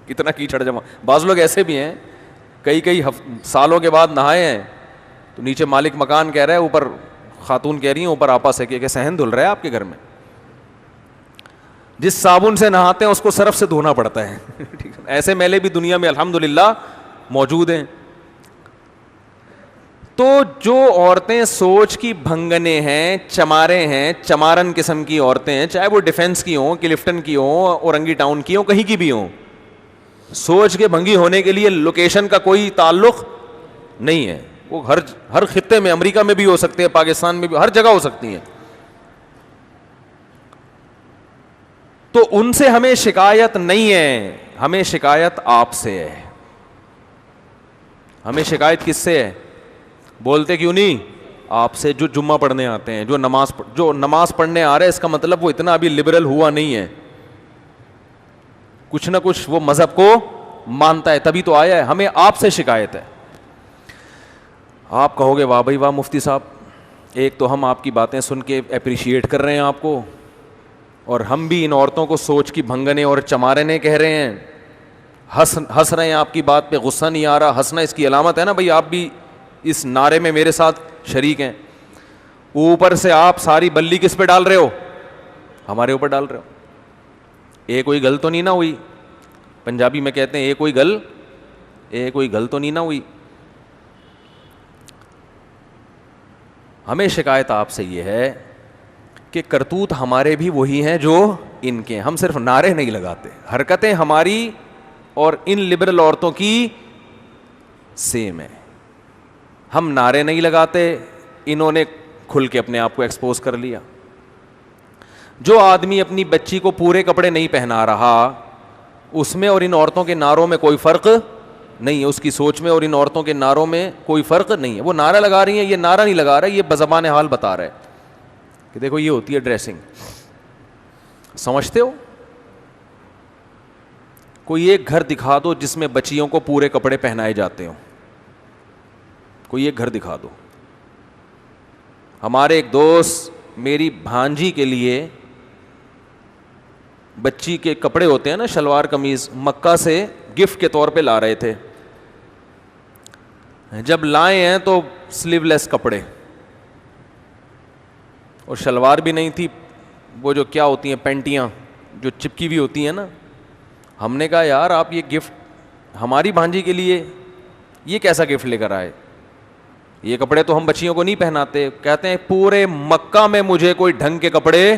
اتنا کیچڑ جمع. بعض لوگ ایسے بھی ہیں, کئی سالوں کے بعد نہائے ہیں تو نیچے مالک مکان کہہ رہا ہے, اوپر خاتون کہہ رہی ہیں اوپر آپا سے کہ صحن دھل رہا ہے آپ کے گھر میں. جس صابن سے نہاتے ہیں اس کو صرف سے دھونا پڑتا ہے. ایسے میلے بھی دنیا میں الحمدللہ موجود ہیں. تو جو عورتیں سوچ کی بھنگنے ہیں, چمارے ہیں, چمارن قسم کی عورتیں ہیں, چاہے وہ ڈیفینس کی ہوں, کلفٹن کی ہوں, اورنگی ٹاؤن کی ہوں, کہیں کی بھی ہوں, سوچ کے بھنگی ہونے کے لیے لوکیشن کا کوئی تعلق نہیں ہے. وہ ہر خطے میں, امریکہ میں بھی ہو سکتے ہیں, پاکستان میں بھی, ہر جگہ ہو سکتی ہیں. تو ان سے ہمیں شکایت نہیں ہے, ہمیں شکایت آپ سے ہے. ہمیں شکایت کس سے ہے؟ بولتے کیوں نہیں؟ آپ سے, جو جمعہ پڑھنے آتے ہیں, جو نماز پڑھنے آ رہے ہیں, اس کا مطلب وہ اتنا ابھی لبرل ہوا نہیں ہے, کچھ نہ کچھ وہ مذہب کو مانتا ہے, تبھی تو آیا ہے. ہمیں آپ سے شکایت ہے. آپ کہو گے واہ بھائی واہ مفتی صاحب, ایک تو ہم آپ کی باتیں سن کے اپریشیٹ کر رہے ہیں آپ کو, اور ہم بھی ان عورتوں کو سوچ کی بھنگنے اور چمارنے کہہ رہے ہیں, ہنس رہے ہیں آپ کی بات پہ, غصہ نہیں آ رہا. ہنسنا اس کی علامت ہے نا بھائی, آپ بھی اس نعرے میں میرے ساتھ شریک ہیں. اوپر سے آپ ساری بلی کس پہ ڈال رہے ہو؟ ہمارے اوپر ڈال رہے ہو. ایک کوئی گل تو نہیں نہ ہوئی؟ پنجابی میں کہتے ہیں ایک کوئی گل تو نہیں نہ ہوئی. ہمیں شکایت آپ سے یہ ہے کہ کرتوت ہمارے بھی وہی ہیں جو ان کے. ہم صرف نعرے نہیں لگاتے, حرکتیں ہماری اور ان لبرل عورتوں کی سیم ہے. ہم نعرے نہیں لگاتے, انہوں نے کھل کے اپنے آپ کو ایکسپوز کر لیا. جو آدمی اپنی بچی کو پورے کپڑے نہیں پہنا رہا, اس میں اور ان عورتوں کے نعروں میں کوئی فرق نہیں ہے. اس کی سوچ میں اور ان عورتوں کے نعروں میں کوئی فرق نہیں ہے. وہ نعرہ لگا رہی ہیں, یہ نعرہ نہیں لگا رہا, یہ بزبان حال بتا رہا ہے کہ دیکھو یہ ہوتی ہے ڈریسنگ. سمجھتے ہو؟ کوئی ایک گھر دکھا دو جس میں بچیوں کو پورے کپڑے پہنائے جاتے ہوں, کوئی ایک گھر دکھا دو. ہمارے ایک دوست میری بھانجی کے لیے بچی کے کپڑے ہوتے ہیں نا, شلوار قمیض, مکہ سے گفٹ کے طور پہ لا رہے تھے. جب لائے ہیں تو سلیو لیس کپڑے, اور شلوار بھی نہیں تھی, وہ جو کیا ہوتی ہیں پینٹیاں جو چپکی ہوئی ہوتی ہیں نا. ہم نے کہا یار آپ یہ گفٹ ہماری بھانجی کے لیے یہ کیسا گفٹ لے کر آئے, یہ کپڑے تو ہم بچیوں کو نہیں پہناتے. کہتے ہیں پورے مکہ میں مجھے کوئی ڈھنگ کے کپڑے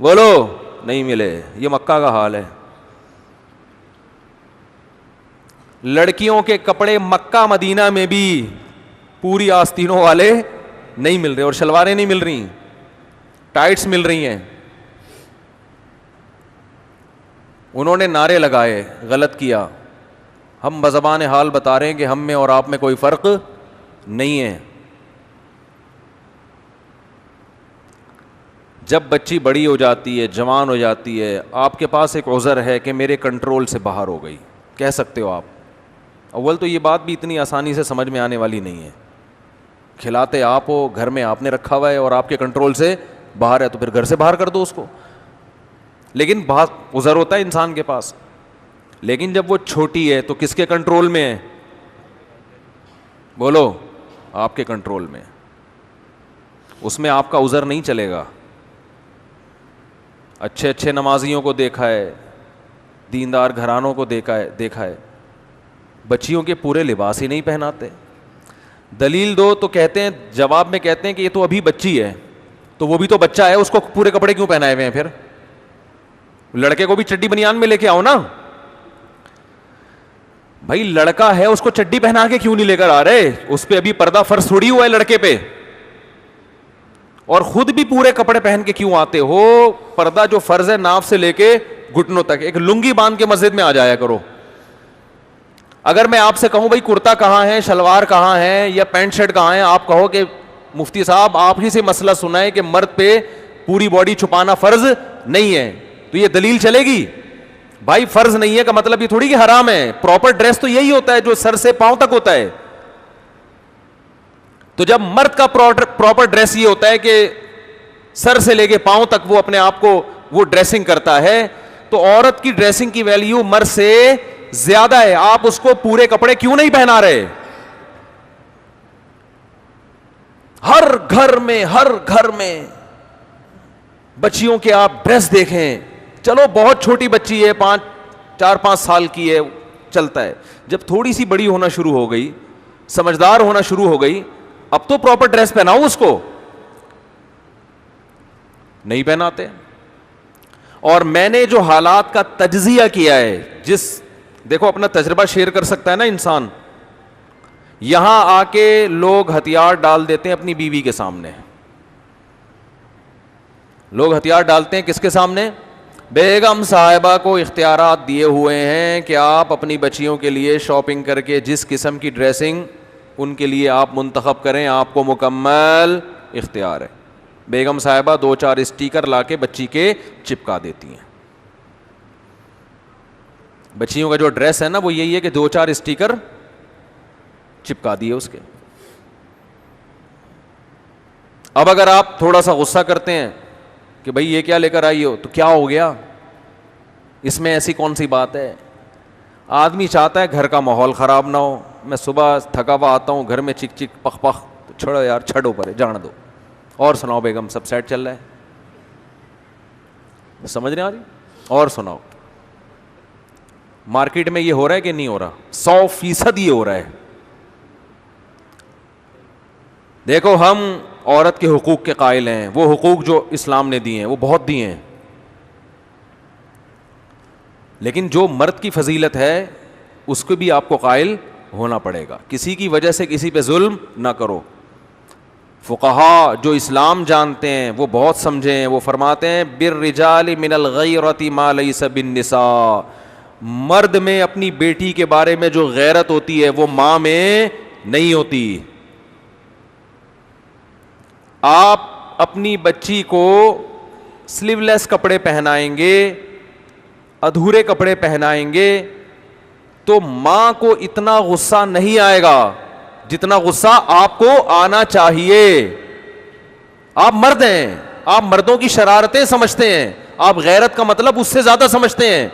بولو نہیں ملے. یہ مکہ کا حال ہے. لڑکیوں کے کپڑے مکہ مدینہ میں بھی پوری آستینوں والے نہیں مل رہے, اور شلواریں نہیں مل رہی, ٹائٹس مل رہی ہیں. انہوں نے نعرے لگائے, غلط کیا. ہم بزبان حال بتا رہے ہیں کہ ہم میں اور آپ میں کوئی فرق نہیں ہے. جب بچی بڑی ہو جاتی ہے, جوان ہو جاتی ہے, آپ کے پاس ایک عذر ہے کہ میرے کنٹرول سے باہر ہو گئی, کہہ سکتے ہو آپ. اول تو یہ بات بھی اتنی آسانی سے سمجھ میں آنے والی نہیں ہے. کھلاتے آپ ہو, گھر میں آپ نے رکھا ہوا ہے اور آپ کے کنٹرول سے باہر ہے, تو پھر گھر سے باہر کر دو اس کو. لیکن بہت عذر ہوتا ہے انسان کے پاس. لیکن جب وہ چھوٹی ہے تو کس کے کنٹرول میں ہے؟ بولو, آپ کے کنٹرول میں. اس میں آپ کا عذر نہیں چلے گا. اچھے اچھے نمازیوں کو دیکھا ہے, دیندار گھرانوں کو دیکھا ہے, بچیوں کے پورے لباس ہی نہیں پہناتے. دلیل دو تو کہتے ہیں, جواب میں کہتے ہیں کہ یہ تو ابھی بچی ہے, تو وہ بھی تو بچہ ہے, اس کو پورے کپڑے کیوں پہنائے ہوئے ہیں؟ پھر لڑکے کو بھی چڈی بنیان میں لے کے آؤ نا بھائی. لڑکا ہے, اس کو چڈی پہنا کے کیوں نہیں لے کر آ رہے؟ اس پہ ابھی پردہ فرض تھوڑی ہوا ہے لڑکے پہ. اور خود بھی پورے کپڑے پہن کے کیوں آتے ہو؟ پردہ جو فرض ہے ناف سے لے کے گھٹنوں تک, ایک لنگی باندھ کے مسجد میں آ جایا کرو. اگر میں آپ سے کہوں بھائی کرتا کہاں ہے, شلوار کہاں ہے, یا پینٹ شرٹ کہاں ہے, آپ کہو کہ مفتی صاحب آپ ہی سے مسئلہ سنا ہے کہ مرد پہ پوری باڈی چھپانا فرض نہیں ہے, تو یہ دلیل چلے گی؟ بھائی فرض نہیں ہے کا مطلب یہ تھوڑی کہ حرام ہے. پراپر ڈریس تو یہی ہوتا ہے جو سر سے پاؤں تک ہوتا ہے. تو جب مرد کا پراپر ڈریس یہ ہوتا ہے کہ سر سے لے کے پاؤں تک وہ اپنے آپ کو وہ ڈریسنگ کرتا ہے, تو عورت کی ڈریسنگ کی ویلیو مرد سے زیادہ ہے. آپ اس کو پورے کپڑے کیوں نہیں پہنا رہے؟ ہر گھر میں بچیوں کے آپ ڈریس دیکھیں. چلو بہت چھوٹی بچی ہے, 4-5 سال کی ہے, چلتا ہے. جب تھوڑی سی بڑی ہونا شروع ہو گئی سمجھدار ہونا شروع ہو گئی, اب تو پراپر ڈریس پہناؤ اس کو, نہیں پہناتے. اور میں نے جو حالات کا تجزیہ کیا ہے, دیکھو اپنا تجربہ شیئر کر سکتا ہے نا انسان, یہاں آ کے لوگ ہتھیار ڈال دیتے ہیں اپنی بیوی کے سامنے. لوگ ہتھیار ڈالتے ہیں کس کے سامنے؟ بیگم صاحبہ کو اختیارات دیے ہوئے ہیں کہ آپ اپنی بچیوں کے لیے شاپنگ کر کے جس قسم کی ڈریسنگ ان کے لیے آپ منتخب کریں, آپ کو مکمل اختیار ہے. بیگم صاحبہ 2-4 اسٹیکر لا کے بچی کے چپکا دیتی ہیں. بچیوں کا جو ڈریس ہے نا وہ یہی ہے کہ 2-4 اسٹیکر چپکا دیے اس کے. اب اگر آپ تھوڑا سا غصہ کرتے ہیں کہ بھئی یہ کیا لے کر آئی ہو, تو کیا ہو گیا, اس میں ایسی کون سی بات ہے؟ آدمی چاہتا ہے گھر کا ماحول خراب نہ ہو. میں صبح تھکا ہوا آتا ہوں, گھر میں چک چک پخ پخ, تو چھوڑو یار, چھڑو پرے, جان دو. اور سناؤ بیگم, سب سیٹ چل رہا ہے, سمجھ رہے ہیں آج؟ اور سناؤ. مارکیٹ میں یہ ہو رہا ہے کہ نہیں ہو رہا؟ 100% یہ ہو رہا ہے. دیکھو ہم عورت کے حقوق کے قائل ہیں, وہ حقوق جو اسلام نے دیے ہیں وہ بہت دیے ہیں, لیکن جو مرد کی فضیلت ہے اس کو بھی آپ کو قائل ہونا پڑے گا. کسی کی وجہ سے کسی پہ ظلم نہ کرو. فقہا جو اسلام جانتے ہیں وہ بہت سمجھے ہیں, وہ فرماتے ہیں بالرجال من الغیرۃ ما لیس بالنساء, مرد میں اپنی بیٹی کے بارے میں جو غیرت ہوتی ہے وہ ماں میں نہیں ہوتی. آپ اپنی بچی کو سلیو لیس کپڑے پہنائیں گے, ادھورے کپڑے پہنائیں گے, تو ماں کو اتنا غصہ نہیں آئے گا جتنا غصہ آپ کو آنا چاہیے. آپ مرد ہیں, آپ مردوں کی شرارتیں سمجھتے ہیں, آپ غیرت کا مطلب اس سے زیادہ سمجھتے ہیں.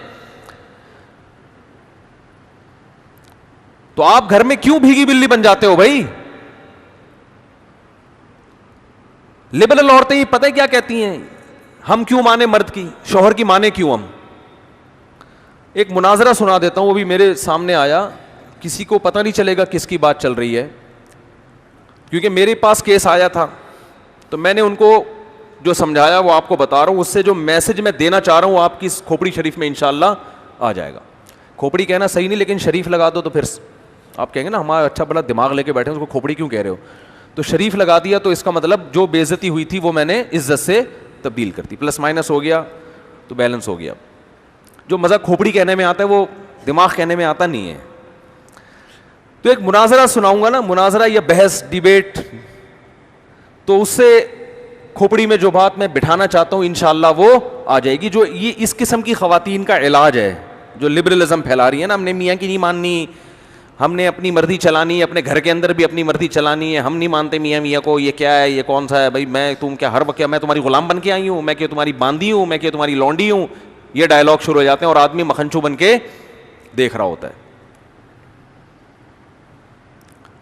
تو آپ گھر میں کیوں بھیگی بلی بن جاتے ہو بھائی؟ لبرل عورتیں یہ پتہ کیا کہتی ہیں, ہم کیوں مانے مرد کی, شوہر کی مانے کیوں ہم؟ ایک مناظرہ سنا دیتا ہوں, وہ بھی میرے سامنے آیا, کسی کو پتہ نہیں چلے گا کس کی بات چل رہی ہے, کیونکہ میرے پاس کیس آیا تھا تو میں نے ان کو جو سمجھایا وہ آپ کو بتا رہا ہوں. اس سے جو میسج میں دینا چاہ رہا ہوں آپ کی کھوپڑی شریف میں انشاءاللہ آ جائے گا. کھوپڑی کہنا صحیح نہیں, لیکن شریف لگا دو تو پھر آپ کہیں گے نا ہمارا اچھا بڑا دماغ لے کے بیٹھے اس کو کھوپڑی کیوں کہہ رہے ہو. تو شریف لگا دیا تو اس کا مطلب جو بے عزتی ہوئی تھی وہ میں نے عزت سے تبدیل کر دی, پلس مائنس ہو گیا تو بیلنس ہو گیا. جو مزہ کھوپڑی کہنے میں آتا ہے وہ دماغ کہنے میں آتا نہیں ہے. تو ایک مناظرہ سناؤں گا نا, مناظرہ یا بحث ڈیبیٹ, تو اس سے کھوپڑی میں جو بات میں بٹھانا چاہتا ہوں انشاءاللہ وہ آ جائے گی. جو یہ اس قسم کی خواتین کا علاج ہے جو لبرلزم پھیلا رہی ہے نا, ہم نے میاں کی نہیں ماننی, ہم نے اپنی مرضی چلانی ہے, اپنے گھر کے اندر بھی اپنی مرضی چلانی ہے, ہم نہیں مانتے میاں کو, یہ کیا ہے, یہ کون سا ہے بھائی, میں تم کیا ہر وقت میں تمہاری غلام بن کے آئی ہوں, میں کہ تمہاری باندھی ہوں, میں کہ تمہاری لونڈی ہوں. یہ ڈائلاگ شروع ہو جاتے ہیں اور آدمی مکھنچو بن کے دیکھ رہا ہوتا ہے.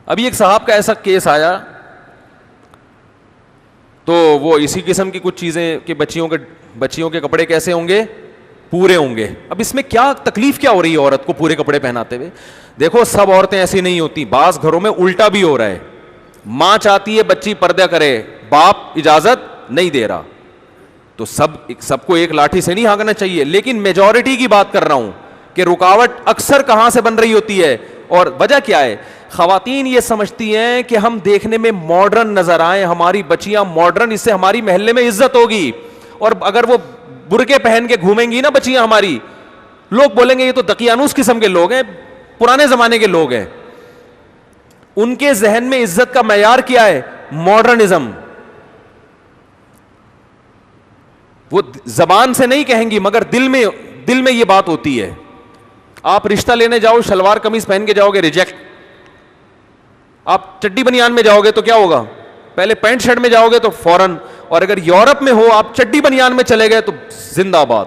ابھی ایک صاحب کا ایسا کیس آیا تو وہ اسی قسم کی کچھ چیزیں کہ بچیوں کے کپڑے کیسے ہوں گے, پورے ہوں گے. اب اس میں کیا تکلیف کیا ہو رہی ہے عورت کو پورے کپڑے پہناتے ہوئے؟ دیکھو سب عورتیں ایسی نہیں ہوتی, بعض گھروں میں الٹا بھی ہو رہا ہے. ماں چاہتی ہے بچی پردہ کرے, باپ اجازت نہیں دے رہا, تو سب کو ایک لاٹھی سے نہیں ہانکنا چاہیے. لیکن میجورٹی کی بات کر رہا ہوں کہ رکاوٹ اکثر کہاں سے بن رہی ہوتی ہے اور وجہ کیا ہے؟ خواتین یہ سمجھتی ہیں کہ ہم دیکھنے میں ماڈرن نظر آئیں, ہماری بچیاں ماڈرن, اس سے ہماری محلے میں عزت ہوگی. اور اگر وہ برقعے پہن کے گھومیں گی نا بچیاں ہماری, لوگ بولیں گے یہ تو دقیانوس قسم کے لوگ ہیں, پرانے زمانے کے لوگ ہیں. ان کے ذہن میں عزت کا معیار کیا ہے؟ ماڈرنزم. وہ زبان سے نہیں کہیں گی مگر دل میں یہ بات ہوتی ہے. آپ رشتہ لینے جاؤ, شلوار قمیض پہن کے جاؤ گے, ریجیکٹ. آپ چڈی بنیان میں جاؤ گے تو کیا ہوگا؟ پہلے پینٹ شرٹ میں جاؤ گے تو فوراً. اور اگر یورپ میں ہو آپ چڈی بنیان میں چلے گئے تو زندہ باد.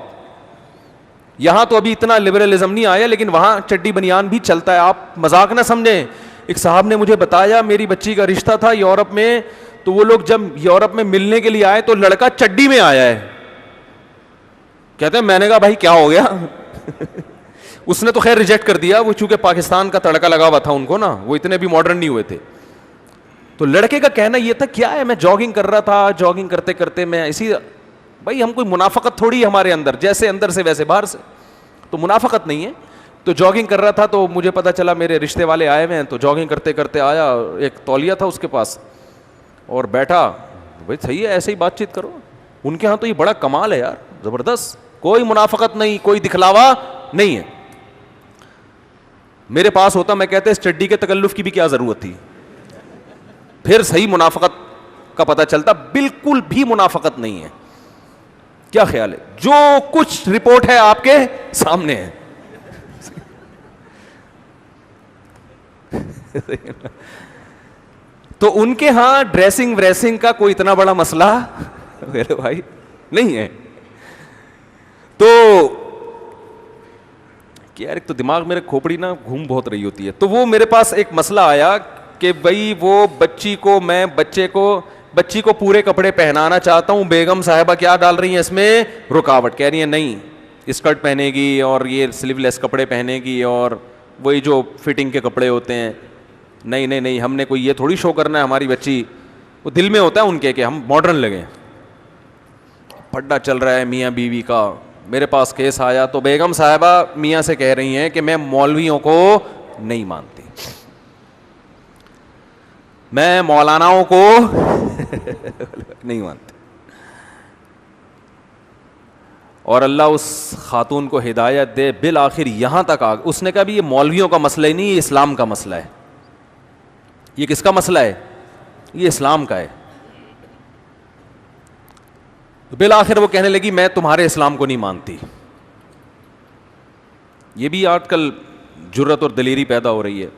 یہاں تو ابھی اتنا لبرلزم نہیں آیا, لیکن وہاں چڈی بنیان بھی چلتا ہے, آپ مذاق نہ سمجھیں. ایک صاحب نے مجھے بتایا میری بچی کا رشتہ تھا یورپ میں, تو وہ لوگ جب یورپ میں ملنے کے لیے آئے تو لڑکا چڈی میں آیا ہے. کہتے ہیں, میں نے کہا بھائی کیا ہو گیا؟ اس نے تو خیر ریجیکٹ کر دیا, وہ چونکہ پاکستان کا تڑکا لگا ہوا تھا ان کو نا, وہ اتنے بھی ماڈرن نہیں ہوئے تھے. تو لڑکے کا کہنا یہ تھا کیا ہے, میں جاگنگ کر رہا تھا, جاگنگ کرتے کرتے میں اسی, بھائی ہم کوئی منافقت تھوڑی ہے ہمارے اندر, جیسے اندر سے ویسے باہر سے, تو منافقت نہیں ہے. تو جاگنگ کر رہا تھا تو مجھے پتا چلا میرے رشتے والے آئے ہوئے ہیں, تو جاگنگ کرتے کرتے آیا, ایک تولیہ تھا اس کے پاس اور بیٹھا. بھائی صحیح ہے, ایسے ہی بات چیت کرو. ان کے ہاں تو یہ بڑا کمال ہے یار, زبردست, کوئی منافقت نہیں, کوئی دکھلاوا نہیں ہے. میرے پاس ہوتا میں کہتے اس چڈی کے تکلف کی بھی کیا ضرورت تھی, پھر صحیح منافقت کا پتہ چلتا. بالکل بھی منافقت نہیں ہے. کیا خیال ہے, جو کچھ رپورٹ ہے آپ کے سامنے ہے. تو ان کے ہاں ڈریسنگ وریسنگ کا کوئی اتنا بڑا مسئلہ میرے بھائی نہیں ہے. تو کہ یار ایک تو دماغ میرے کھوپڑی نا گھوم بہت رہی ہوتی ہے. تو وہ میرے پاس ایک مسئلہ آیا کہ بھائی وہ بچی کو پورے کپڑے پہنانا چاہتا ہوں, بیگم صاحبہ کیا ڈال رہی ہیں اس میں رکاوٹ, کہہ رہی ہیں نہیں اسکرٹ پہنے گی اور یہ سلیو لیس کپڑے پہنے گی اور وہی جو فٹنگ کے کپڑے ہوتے ہیں. نہیں نہیں نہیں, ہم نے کوئی یہ تھوڑی شو کرنا ہے ہماری بچی, وہ دل میں ہوتا ہے ان کے کہ ہم ماڈرن لگیں. پھڈا چل رہا ہے میاں بیوی کا. میرے پاس کیس آیا تو بیگم صاحبہ میاں سے کہہ رہی ہیں کہ میں مولویوں کو نہیں مانتی, میں مولاناؤں کو نہیں مانتی. اور اللہ اس خاتون کو ہدایت دے, بالآخر یہاں تک آ اس نے کہا بھی یہ مولویوں کا مسئلہ ہی نہیں, یہ اسلام کا مسئلہ ہے. یہ کس کا مسئلہ ہے, یہ اسلام کا ہے. بالآخر وہ کہنے لگی میں تمہارے اسلام کو نہیں مانتی. یہ بھی آج کل جرت اور دلیری پیدا ہو رہی ہے.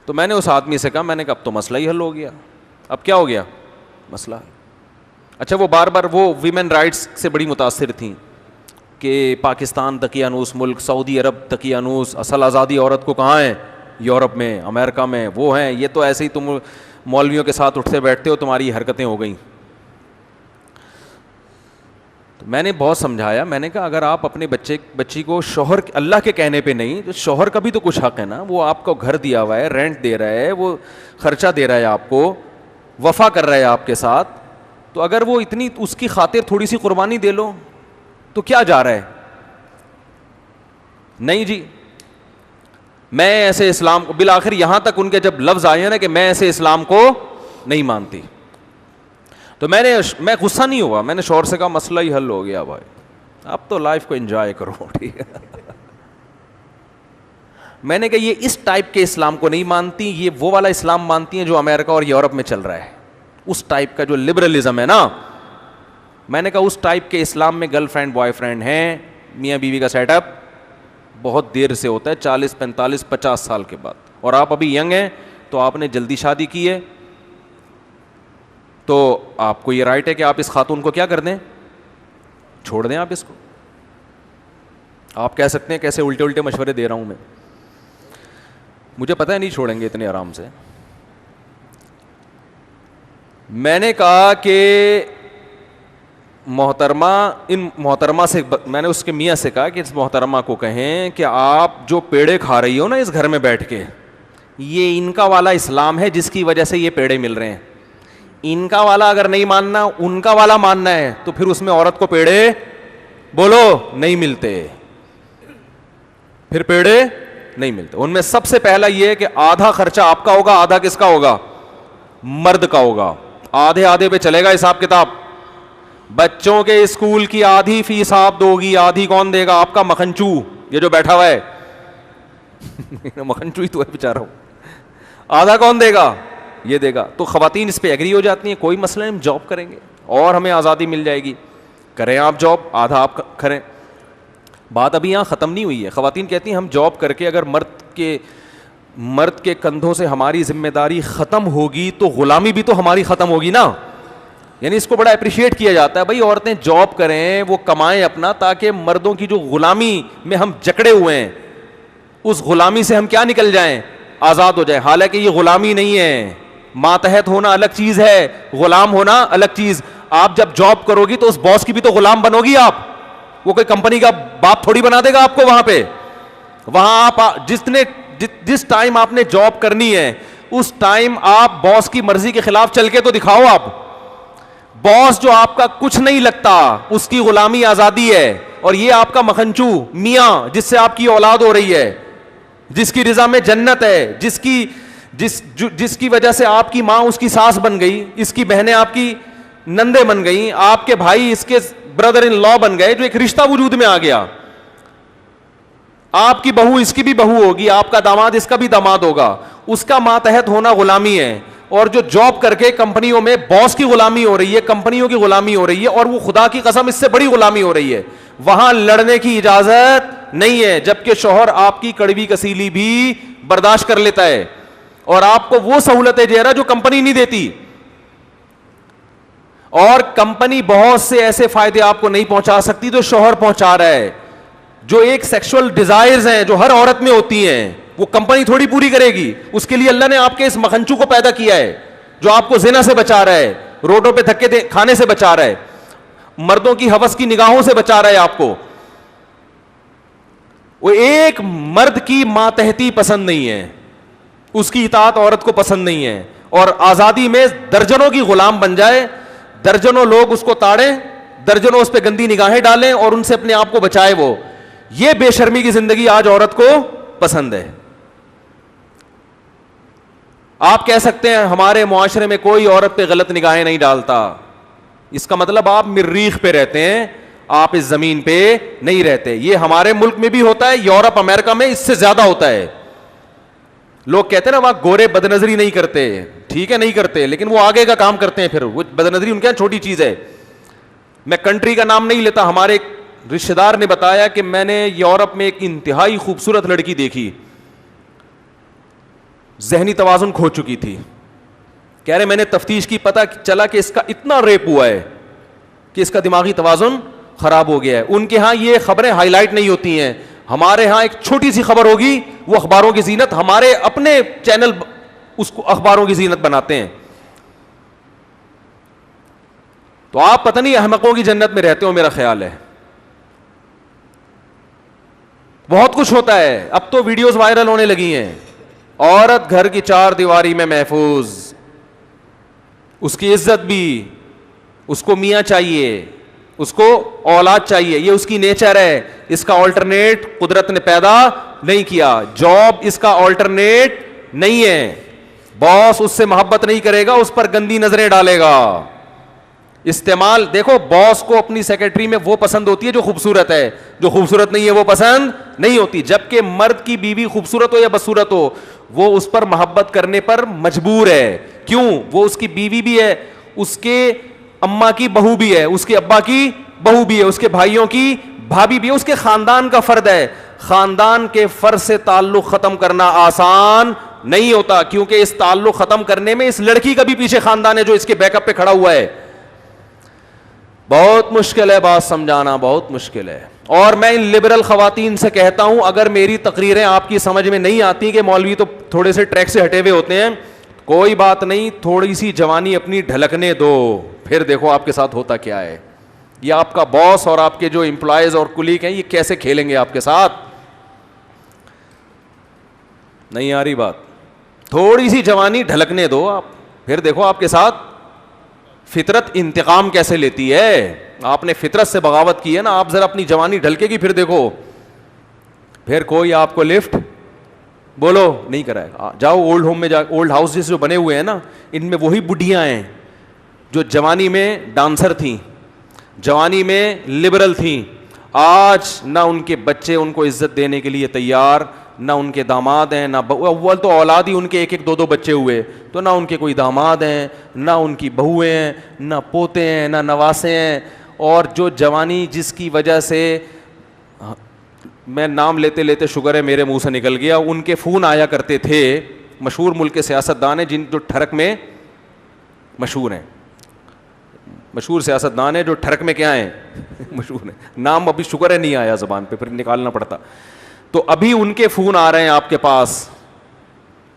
تو میں نے اس آدمی سے کہا, میں نے کہا اب تو مسئلہ ہی حل ہو گیا. اب کیا ہو گیا مسئلہ؟ اچھا وہ بار بار وہ ویمن رائٹس سے بڑی متاثر تھیں کہ پاکستان دقیانوس ملک, سعودی عرب دقیانوس, اصل آزادی عورت کو کہاں ہے, یورپ میں, امریکہ میں وہ ہیں. یہ تو ایسے ہی تم مولویوں کے ساتھ اٹھتے بیٹھتے ہو, تمہاری حرکتیں ہو گئیں. تو میں نے بہت سمجھایا, میں نے کہا اگر آپ اپنے بچی کو شوہر اللہ کے کہنے پہ نہیں, تو شوہر کا بھی تو کچھ حق ہے نا, وہ آپ کو گھر دیا ہوا ہے, رینٹ دے رہا ہے, وہ خرچہ دے رہا ہے آپ کو, وفا کر رہا ہے آپ کے ساتھ. تو اگر وہ اتنی اس کی خاطر تھوڑی سی قربانی دے لو تو کیا جا رہا ہے. نہیں جی میں ایسے اسلام کو, بالآخر یہاں تک ان کے جب لفظ آئے نا کہ میں ایسے اسلام کو نہیں مانتی, تو میں غصہ نہیں ہوا. میں نے شوہر سے کہا مسئلہ ہی حل ہو گیا بھائی, اب تو لائف کو انجوائے کرو. ٹھیک ہے, میں نے کہا یہ اس ٹائپ کے اسلام کو نہیں مانتی, یہ وہ والا اسلام مانتی ہیں جو امریکہ اور یورپ میں چل رہا ہے, اس ٹائپ کا جو لبرلزم ہے نا. میں نے کہا اس ٹائپ کے اسلام میں گرل فرینڈ بوائے فرینڈ ہیں, میاں بیوی کا سیٹ اپ بہت دیر سے ہوتا ہے, 40 45 50 سال کے بعد. اور آپ ابھی ینگ ہیں تو آپ نے جلدی شادی کی ہے, تو آپ کو یہ رائٹ ہے کہ آپ اس خاتون کو کیا کر دیں, چھوڑ دیں. آپ اس کو آپ کہہ سکتے ہیں کیسے الٹے الٹے مشورے دے رہا ہوں میں, مجھے پتہ ہے نہیں چھوڑیں گے اتنے آرام سے. میں نے کہا کہ محترمہ سے میں نے اس کے میاں سے کہا کہ اس محترمہ کو کہیں کہ آپ جو پیڑے کھا رہی ہو نا اس گھر میں بیٹھ کے, یہ ان کا والا اسلام ہے جس کی وجہ سے یہ پیڑے مل رہے ہیں. ان کا والا اگر نہیں ماننا, ان کا والا ماننا ہے, تو پھر اس میں عورت کو پیڑے بولو نہیں ملتے, پھر پیڑے نہیں ملتے. ان میں سب سے پہلا یہ ہے کہ آدھا خرچہ آپ کا ہوگا, آدھا کس کا ہوگا, مرد کا ہوگا. آدھے آدھے پہ چلے گا حساب کتاب. بچوں کے اسکول کی آدھی فیس آپ دو گی, آدھی کون دے گا, آپ کا مکھنچو یہ جو بیٹھا ہوا ہے مکھنچو ہی تو ہے بیچارہ, آدھا کون دے گا, یہ دے گا. تو خواتین اس پہ ایگری ہو جاتی ہیں, کوئی مسئلہ نہیں, ہم جاب کریں گے اور ہمیں آزادی مل جائے گی. کریں آپ جاب, آدھا آپ کریں. بات ابھی یہاں ختم نہیں ہوئی ہے. خواتین کہتی ہیں ہم جاب کر کے اگر مرد کے کندھوں سے ہماری ذمہ داری ختم ہوگی تو غلامی بھی تو ہماری ختم ہوگی نا. یعنی اس کو بڑا اپریشیٹ کیا جاتا ہے, بھائی عورتیں جاب کریں, وہ کمائیں اپنا, تاکہ مردوں کی جو غلامی میں ہم جکڑے ہوئے ہیں اس غلامی سے ہم کیا نکل جائیں, آزاد ہو جائیں. حالانکہ یہ غلامی نہیں ہے, ماتحت ہونا الگ چیز ہے, غلام ہونا الگ چیز. آپ جب جاب کرو گی تو اس باس کی بھی تو غلام بنو گی آپ. وہ کوئی کمپنی کا باپ تھوڑی بنا دے گا آپ کو وہاں پہ. وہاں آپ جس ٹائم آپ نے جاب کرنی ہے اس ٹائم آپ باس کی مرضی کے خلاف چل کے تو دکھاؤ. آپ باس جو آپ کا کچھ نہیں لگتا اس کی غلامی آزادی ہے, اور یہ آپ کا مکھنچو میاں جس سے آپ کی اولاد ہو رہی ہے, جس کی رضا میں جنت ہے, جس کی وجہ سے آپ کی ماں اس کی ساس بن گئی, اس کی بہنیں آپ کی نندے بن گئی, آپ کے بھائی اس کے بردر ان لا بن گئے, جو ایک رشتہ وجود میں آ گیا. آپ کی بہو اس کی بھی بہو ہوگی, آپ کا داماد اس کا بھی داماد ہوگا. اس کا ماتحت ہونا غلامی ہے. اور جو جاب کر کے کمپنیوں میں باس کی غلامی ہو رہی ہے, کمپنیوں کی غلامی ہو رہی ہے, اور وہ خدا کی قسم اس سے بڑی غلامی ہو رہی ہے, وہاں لڑنے کی اجازت نہیں ہے. جبکہ شوہر آپ کی کڑوی کسیلی بھی برداشت کر لیتا ہے, اور آپ کو وہ سہولتیں دے رہا جو کمپنی نہیں دیتی. اور کمپنی بہت سے ایسے فائدے آپ کو نہیں پہنچا سکتی جو شوہر پہنچا رہا ہے. جو ایک سیکشل ڈیزائرز ہیں جو ہر عورت میں ہوتی ہیں, وہ کمپنی تھوڑی پوری کرے گی. اس کے لیے اللہ نے آپ کے اس مکھنچو کو پیدا کیا ہے جو آپ کو زنا سے بچا رہا ہے, روڈوں پہ دھکے کھانے سے بچا رہا ہے, مردوں کی ہوس کی نگاہوں سے بچا رہا ہے آپ کو. وہ ایک مرد کی ماتحتی پسند نہیں ہے, اس کی اطاعت عورت کو پسند نہیں ہے, اور آزادی میں درجنوں کی غلام بن جائے, درجنوں لوگ اس کو تاڑیں, درجنوں اس پہ گندی نگاہیں ڈالیں اور ان سے اپنے آپ کو بچائے. وہ یہ بے شرمی کی زندگی آج عورت کو پسند ہے. آپ کہہ سکتے ہیں ہمارے معاشرے میں کوئی عورت پہ غلط نگاہیں نہیں ڈالتا, اس کا مطلب آپ مریخ پہ رہتے ہیں, آپ اس زمین پہ نہیں رہتے. یہ ہمارے ملک میں بھی ہوتا ہے, یورپ امریکہ میں اس سے زیادہ ہوتا ہے. لوگ کہتے ہیں نا وہاں گورے بدنظری نہیں کرتے, ٹھیک ہے نہیں کرتے, لیکن وہ آگے کا کام کرتے ہیں. پھر وہ بدنظری ان کے یہاں چھوٹی چیز ہے. میں کنٹری کا نام نہیں لیتا, ہمارے رشتے دار نے بتایا کہ میں نے یورپ میں ایک انتہائی خوبصورت لڑکی دیکھی, ذہنی توازن کھو چکی تھی. کہہ رہے میں نے تفتیش کی, پتہ چلا کہ اس کا اتنا ریپ ہوا ہے کہ اس کا دماغی توازن خراب ہو گیا ہے. ان کے ہاں یہ خبریں ہائی لائٹ نہیں ہوتی ہیں, ہمارے ہاں ایک چھوٹی سی خبر ہوگی وہ اخباروں کی زینت, ہمارے اپنے چینل اس کو اخباروں کی زینت بناتے ہیں. تو آپ پتہ نہیں احمقوں کی جنت میں رہتے ہو, میرا خیال ہے. بہت کچھ ہوتا ہے, اب تو ویڈیوز وائرل ہونے لگی ہیں, عورت گھر کی چار دیواری میں محفوظ, اس کی عزت بھی, اس کو میاں چاہیے, اس کو اولاد چاہیے, یہ اس کی نیچر ہے, اس کا آلٹرنیٹ قدرت نے پیدا نہیں کیا. جاب اس کا آلٹرنیٹ نہیں ہے. باس اس سے محبت نہیں کرے گا, اس پر گندی نظریں ڈالے گا. استعمال دیکھو, باس کو اپنی سیکرٹری میں وہ پسند ہوتی ہے جو خوبصورت ہے, جو خوبصورت نہیں ہے وہ پسند نہیں ہوتی. جبکہ مرد کی بیوی خوبصورت ہو یا بدصورت ہو, وہ اس پر محبت کرنے پر مجبور ہے. کیوں؟ وہ اس کی بیوی بھی ہے, اس کے اماں کی بہو بھی ہے, اس کے ابا کی بہو بھی ہے, اس کے بھائیوں کی بھابھی بھی ہے, اس کے خاندان کا فرد ہے. خاندان کے فرد سے تعلق ختم کرنا آسان نہیں ہوتا, کیونکہ اس تعلق ختم کرنے میں اس لڑکی کا بھی پیچھے خاندان ہے جو اس کے بیک اپ پہ کھڑا ہوا ہے. بہت مشکل ہے بات سمجھانا, بہت مشکل ہے. اور میں ان لبرل خواتین سے کہتا ہوں, اگر میری تقریریں آپ کی سمجھ میں نہیں آتی کہ مولوی تو تھوڑے سے ٹریک سے ہٹے ہوئے ہوتے ہیں, کوئی بات نہیں, تھوڑی سی جوانی اپنی ڈھلکنے دو, پھر دیکھو آپ کے ساتھ ہوتا کیا ہے. یہ آپ کا باس اور آپ کے جو امپلائیز اور کلیگ ہیں یہ کیسے کھیلیں گے آپ کے ساتھ. نہیں آ رہی بات؟ تھوڑی سی جوانی ڈھلکنے دو آپ, پھر دیکھو آپ کے ساتھ فطرت انتقام کیسے لیتی ہے. آپ نے فطرت سے بغاوت کی ہے نا, آپ ذرا اپنی جوانی ڈھلکے گی, پھر دیکھو, پھر کوئی آپ کو لفٹ بولو نہیں کرائے گا. جاؤ اولڈ ہوم میں جا, اولڈ ہاؤسز جو بنے ہوئے ہیں نا, ان میں وہی بڈھیاں ہیں جو جوانی میں ڈانسر تھیں, جوانی میں لبرل تھیں. آج نہ ان کے بچے ان کو عزت دینے کے لیے تیار, نہ ان کے داماد ہیں, نہ اول تو اولاد ہی ان کے ایک ایک دو دو بچے ہوئے, تو نہ ان کے کوئی داماد ہیں, نہ ان کی بہویں ہیں, نہ پوتے ہیں, نہ نواسے ہیں. اور جو جوانی جس کی وجہ سے, میں نام لیتے لیتے شکر ہے میرے منہ سے نکل گیا, ان کے فون آیا کرتے تھے, مشہور ملک کے سیاستدان ہیں جن جو ٹھڑک میں مشہور ہیں, مشہور سیاستدان ہیں جو ٹھڑک میں کیا ہیں مشہور ہیں, نام ابھی شکر ہے نہیں آیا زبان پہ, پھر نکالنا پڑتا. تو ابھی ان کے فون آ رہے ہیں آپ کے پاس,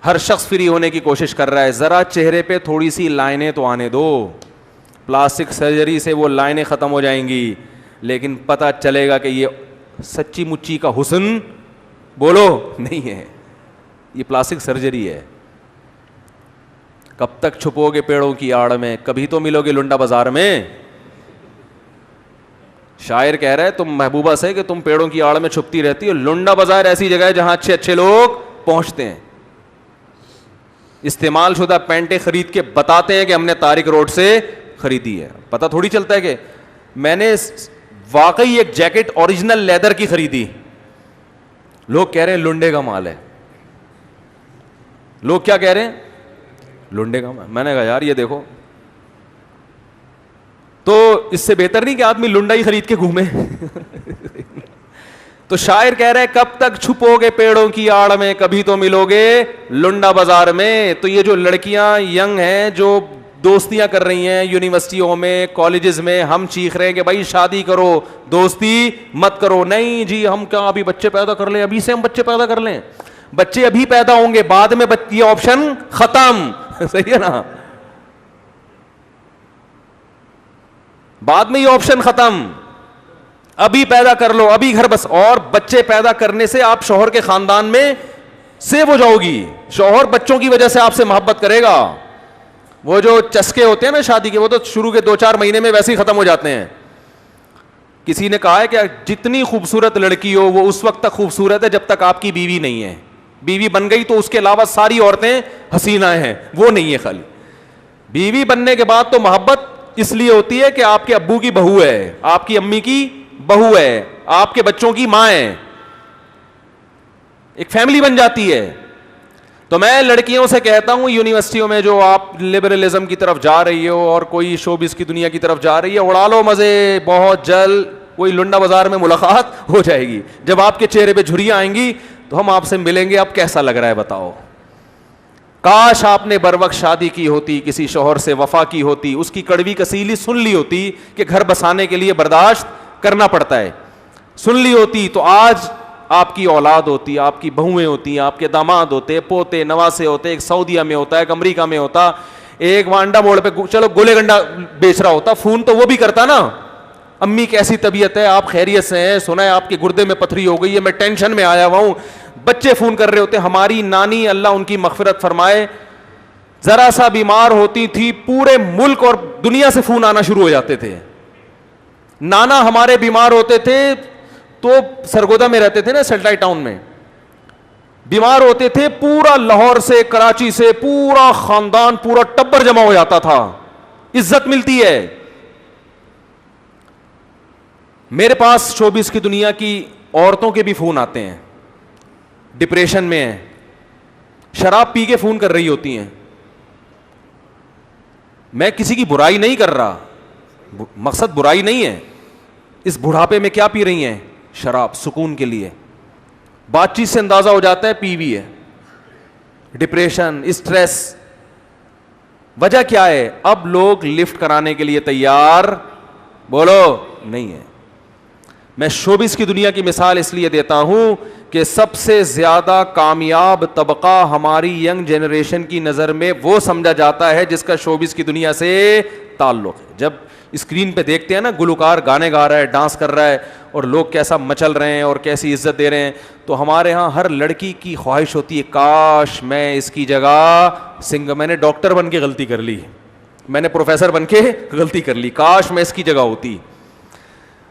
ہر شخص فری ہونے کی کوشش کر رہا ہے. ذرا چہرے پہ تھوڑی سی لائنیں تو آنے دو, پلاسٹک سرجری سے وہ لائنیں ختم ہو جائیں گی. لیکن پتہ چلے گا کہ یہ سچی مچی کا حسن بولو نہیں ہے, یہ پلاسٹک سرجری ہے. کب تک چھپو گے پیڑوں کی آڑ میں, کبھی تو ملو گے لنڈا بازار میں. شاعر کہہ رہا ہے تم محبوبہ سے کہ تم پیڑوں کی آڑ میں چھپتی رہتی ہو, لنڈا بازار ایسی جگہ ہے جہاں اچھے اچھے لوگ پہنچتے ہیں. استعمال شدہ پینٹیں خرید کے بتاتے ہیں کہ ہم نے طارق روڈ سے خریدی ہے. پتہ تھوڑی چلتا ہے کہ میں نے واقعی ایک جیکٹ اوریجنل لیدر کی خریدی, لوگ کہہ رہے ہیں لنڈے کا مال ہے. لوگ کیا کہہ رہے ہیں؟ لنڈے کا مال. میں نے کہا یار یہ دیکھو, تو اس سے بہتر نہیں کہ آدمی لنڈا ہی خرید کے گھومے. تو شاعر کہہ رہے کب تک چھپو گے پیڑوں کی آڑ میں, کبھی تو ملو گے لنڈا بازار میں. تو یہ جو لڑکیاں ینگ ہیں جو دوستیاں کر رہی ہیں یونیورسٹیوں میں, کالجز میں, ہم چیخ رہے ہیں کہ بھائی شادی کرو, دوستی مت کرو. نہیں جی ہم کیا ابھی بچے پیدا کر لیں, ابھی سے ہم بچے پیدا کر لیں. بچے ابھی پیدا ہوں گے, بعد میں یہ آپشن ختم. صحیح ہے نا, بعد میں یہ آپشن ختم. ابھی پیدا کر لو, ابھی گھر بس. اور بچے پیدا کرنے سے آپ شوہر کے خاندان میں سیو ہو جاؤ گی. شوہر بچوں کی وجہ سے آپ سے محبت کرے گا. وہ جو چسکے ہوتے ہیں نا شادی کے, وہ تو شروع کے 2-4 مہینے میں ویسے ہی ختم ہو جاتے ہیں. کسی نے کہا ہے کہ جتنی خوبصورت لڑکی ہو وہ اس وقت تک خوبصورت ہے جب تک آپ کی بیوی نہیں ہے. بیوی بن گئی تو اس کے علاوہ ساری عورتیں حسینہ ہیں, وہ نہیں ہے. خالی بیوی بننے کے بعد تو محبت اس لیے ہوتی ہے کہ آپ کے ابو کی بہو ہے, آپ کی امی کی بہو ہے, آپ کے بچوں کی ماں ہے, ایک فیملی بن جاتی ہے. تو میں لڑکیوں سے کہتا ہوں یونیورسٹیوں میں جو آپ لبرلزم کی طرف جا رہی ہو اور کوئی شوبز کی دنیا کی طرف جا رہی ہے, اڑا لو مزے, بہت جلد کوئی لنڈا بازار میں ملاقات ہو جائے گی. جب آپ کے چہرے پہ جھریاں آئیں گی تو ہم آپ سے ملیں گے, اب کیسا لگ رہا ہے بتاؤ. کاش آپ نے بروقت شادی کی ہوتی, کسی شوہر سے وفا کی ہوتی, اس کی کڑوی کسیلی سن لی ہوتی کہ گھر بسانے کے لیے برداشت کرنا پڑتا ہے, سن لی ہوتی تو آج آپ کی اولاد ہوتی, آپ کی بہویں ہوتی, آپ کے داماد ہوتے, پوتے نواسے ہوتے. ایک سعودیہ میں ہوتا ہے, ایک امریکہ میں ہوتا, ایک وانڈا موڑ پہ چلو گولے گنڈا بیچ رہا ہوتا, فون تو وہ بھی کرتا نا, امی کیسی طبیعت ہے, آپ خیریت سے ہیں, سنا ہے آپ کے گردے میں پتھری ہو گئی ہے, میں ٹینشن میں آیا ہوا ہوں. بچے فون کر رہے ہوتے. ہماری نانی اللہ ان کی مغفرت فرمائے ذرا سا بیمار ہوتی تھی پورے ملک اور دنیا سے فون آنا شروع ہو جاتے تھے. نانا ہمارے بیمار ہوتے تھے تو سرگودا میں رہتے تھے نا, سیٹلائٹ ٹاؤن میں, بیمار ہوتے تھے پورا لاہور سے, کراچی سے, پورا خاندان, پورا ٹبر جمع ہو جاتا تھا. عزت ملتی ہے. میرے پاس شوبز کی دنیا کی عورتوں کے بھی فون آتے ہیں, ڈپریشن میں ہیں, شراب پی کے فون کر رہی ہوتی ہیں. میں کسی کی برائی نہیں کر رہا, مقصد برائی نہیں ہے. اس بڑھاپے میں کیا پی رہی ہیں؟ شراب, سکون کے لیے. بات چیت سے اندازہ ہو جاتا ہے پی ہوئی ہے. Depression, stress. وجہ کیا ہے؟ اب لوگ لفٹ کرانے کے لیے تیار بولو نہیں ہے. میں شوبز کی دنیا کی مثال اس لیے دیتا ہوں کہ سب سے زیادہ کامیاب طبقہ ہماری ینگ جنریشن کی نظر میں وہ سمجھا جاتا ہے جس کا شوبز کی دنیا سے تعلق ہے. جب اسکرین پہ دیکھتے ہیں نا گلوکار گانے گا رہا ہے, ڈانس کر رہا ہے, اور لوگ کیسا مچل رہے ہیں اور کیسی عزت دے رہے ہیں, تو ہمارے ہاں ہر لڑکی کی خواہش ہوتی ہے کاش میں اس کی جگہ میں نے ڈاکٹر بن کے غلطی کر لی, میں نے پروفیسر بن کے غلطی کر لی, کاش میں اس کی جگہ ہوتی.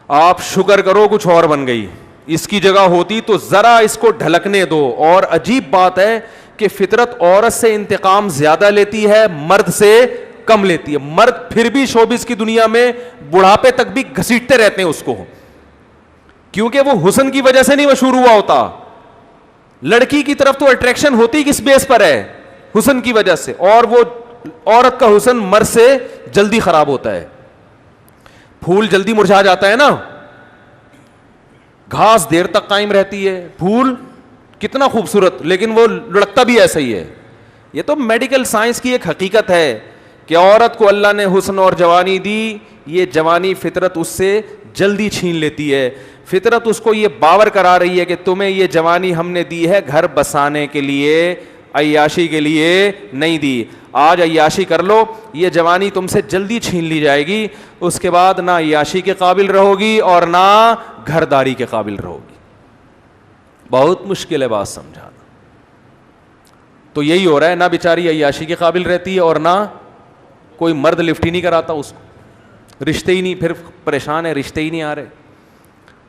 آپ شکر کرو کچھ اور بن گئی, اس کی جگہ ہوتی تو ذرا اس کو ڈھلکنے دو. اور عجیب بات ہے کہ فطرت عورت سے انتقام زیادہ لیتی ہے, مرد سے کم لیتی ہے. مرد پھر بھی شوبز کی دنیا میں بڑھاپے تک بھی گھسیٹتے رہتے ہیں اس کو, کیونکہ وہ حسن کی وجہ سے نہیں مشہور ہوا ہوتا. لڑکی کی طرف تو اٹریکشن ہوتی کس بیس پر ہے؟ حسن کی وجہ سے. اور وہ عورت کا حسن مرد سے جلدی خراب ہوتا ہے. پھول جلدی مرجھا جاتا ہے نا, گھاس دیر تک قائم رہتی ہے, پھول کتنا خوبصورت لیکن وہ لڑکتا بھی ایسا ہی ہے. یہ تو میڈیکل سائنس کی ایک حقیقت ہے کہ عورت کو اللہ نے حسن اور جوانی دی, یہ جوانی فطرت اس سے جلدی چھین لیتی ہے. فطرت اس کو یہ باور کرا رہی ہے کہ تمہیں یہ جوانی ہم نے دی ہے گھر بسانے کے لیے, عیاشی کے لیے نہیں دی. آج عیاشی کر لو, یہ جوانی تم سے جلدی چھین لی جائے گی, اس کے بعد نہ عیاشی کے قابل رہو گی اور نہ گھرداری کے قابل رہو گی. بہت مشکل ہے بات سمجھانا. تو یہی ہو رہا ہے, نہ بیچاری عیاشی کے قابل رہتی ہے اور نہ کوئی مرد لفٹ ہی نہیں کراتا اس کو, رشتے ہی نہیں, پھر پریشان ہے رشتے ہی نہیں آ رہے.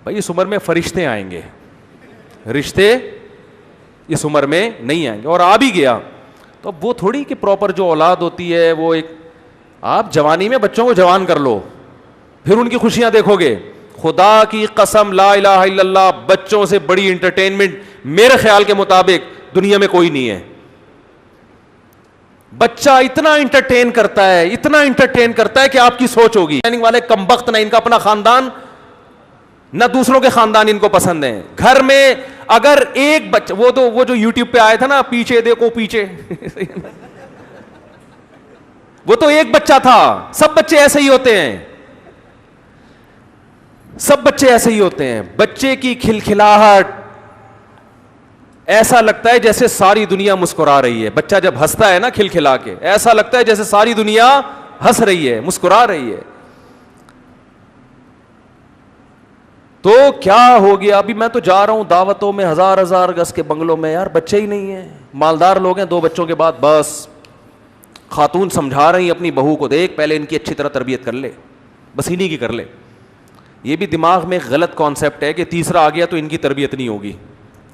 بھائی اس عمر میں فرشتے آئیں گے, رشتے اس عمر میں نہیں آئیں گے, اور آ بھی گیا تو اب وہ تھوڑی کہ پراپر جو اولاد ہوتی ہے وہ ایک, آپ جوانی میں بچوں کو جوان کر لو پھر ان کی خوشیاں دیکھو گے. خدا کی قسم لا الہ الا اللہ, بچوں سے بڑی انٹرٹینمنٹ میرے خیال کے مطابق دنیا میں کوئی نہیں ہے. بچہ اتنا انٹرٹین کرتا ہے, اتنا انٹرٹین کرتا ہے کہ آپ کی سوچ ہوگی. والے کمبخت, نہ ان کا اپنا خاندان نہ دوسروں کے خاندان ان کو پسند ہیں. گھر میں اگر ایک بچہ, وہ جو یوٹیوب پہ آیا تھا نا, پیچھے دیکھو پیچھے وہ تو ایک بچہ تھا. سب بچے ایسے ہی ہوتے ہیں, سب بچے ایسے ہی ہوتے ہیں. بچے کی کھلکھلاہٹ ایسا لگتا ہے جیسے ساری دنیا مسکرا رہی ہے. بچہ جب ہنستا ہے نا کھلکھلا کے, ایسا لگتا ہے جیسے ساری دنیا ہنس رہی ہے, مسکرا رہی ہے. تو کیا ہو گیا, ابھی میں تو جا رہا ہوں دعوتوں میں, ہزار ہزار گز کے بنگلوں میں, یار بچے ہی نہیں ہیں. مالدار لوگ ہیں, 2 بچوں کے بعد بس خاتون سمجھا رہی اپنی بہو کو, دیکھ پہلے ان کی اچھی طرح تربیت کر لے, بس انہیں کی کر لے. یہ بھی دماغ میں غلط کانسیپٹ ہے کہ تیسرا آ گیا تو ان کی تربیت نہیں ہوگی.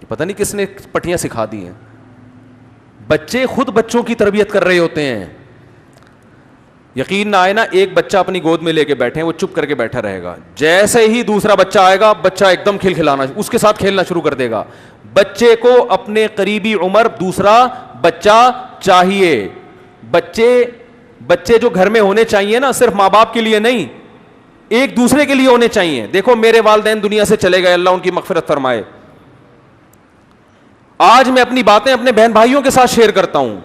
پتہ نہیں کس نے پٹیاں سکھا دی ہیں. بچے خود بچوں کی تربیت کر رہے ہوتے ہیں. یقین نہ آئے نا, ایک بچہ اپنی گود میں لے کے بیٹھے, وہ چپ کر کے بیٹھا رہے گا, جیسے ہی دوسرا بچہ آئے گا بچہ ایک دم کھلکھلانا, اس کے ساتھ کھیلنا شروع کر دے گا. بچے کو اپنے قریبی عمر دوسرا بچہ چاہیے. بچے جو گھر میں ہونے چاہیے نا, صرف ماں باپ کے لیے نہیں, ایک دوسرے کے لیے ہونے چاہیے. دیکھو میرے والدین دنیا سے چلے گئے, اللہ ان کی مغفرت فرمائے. آج میں اپنی باتیں اپنے بہن بھائیوں کے ساتھ شیئر کرتا ہوں.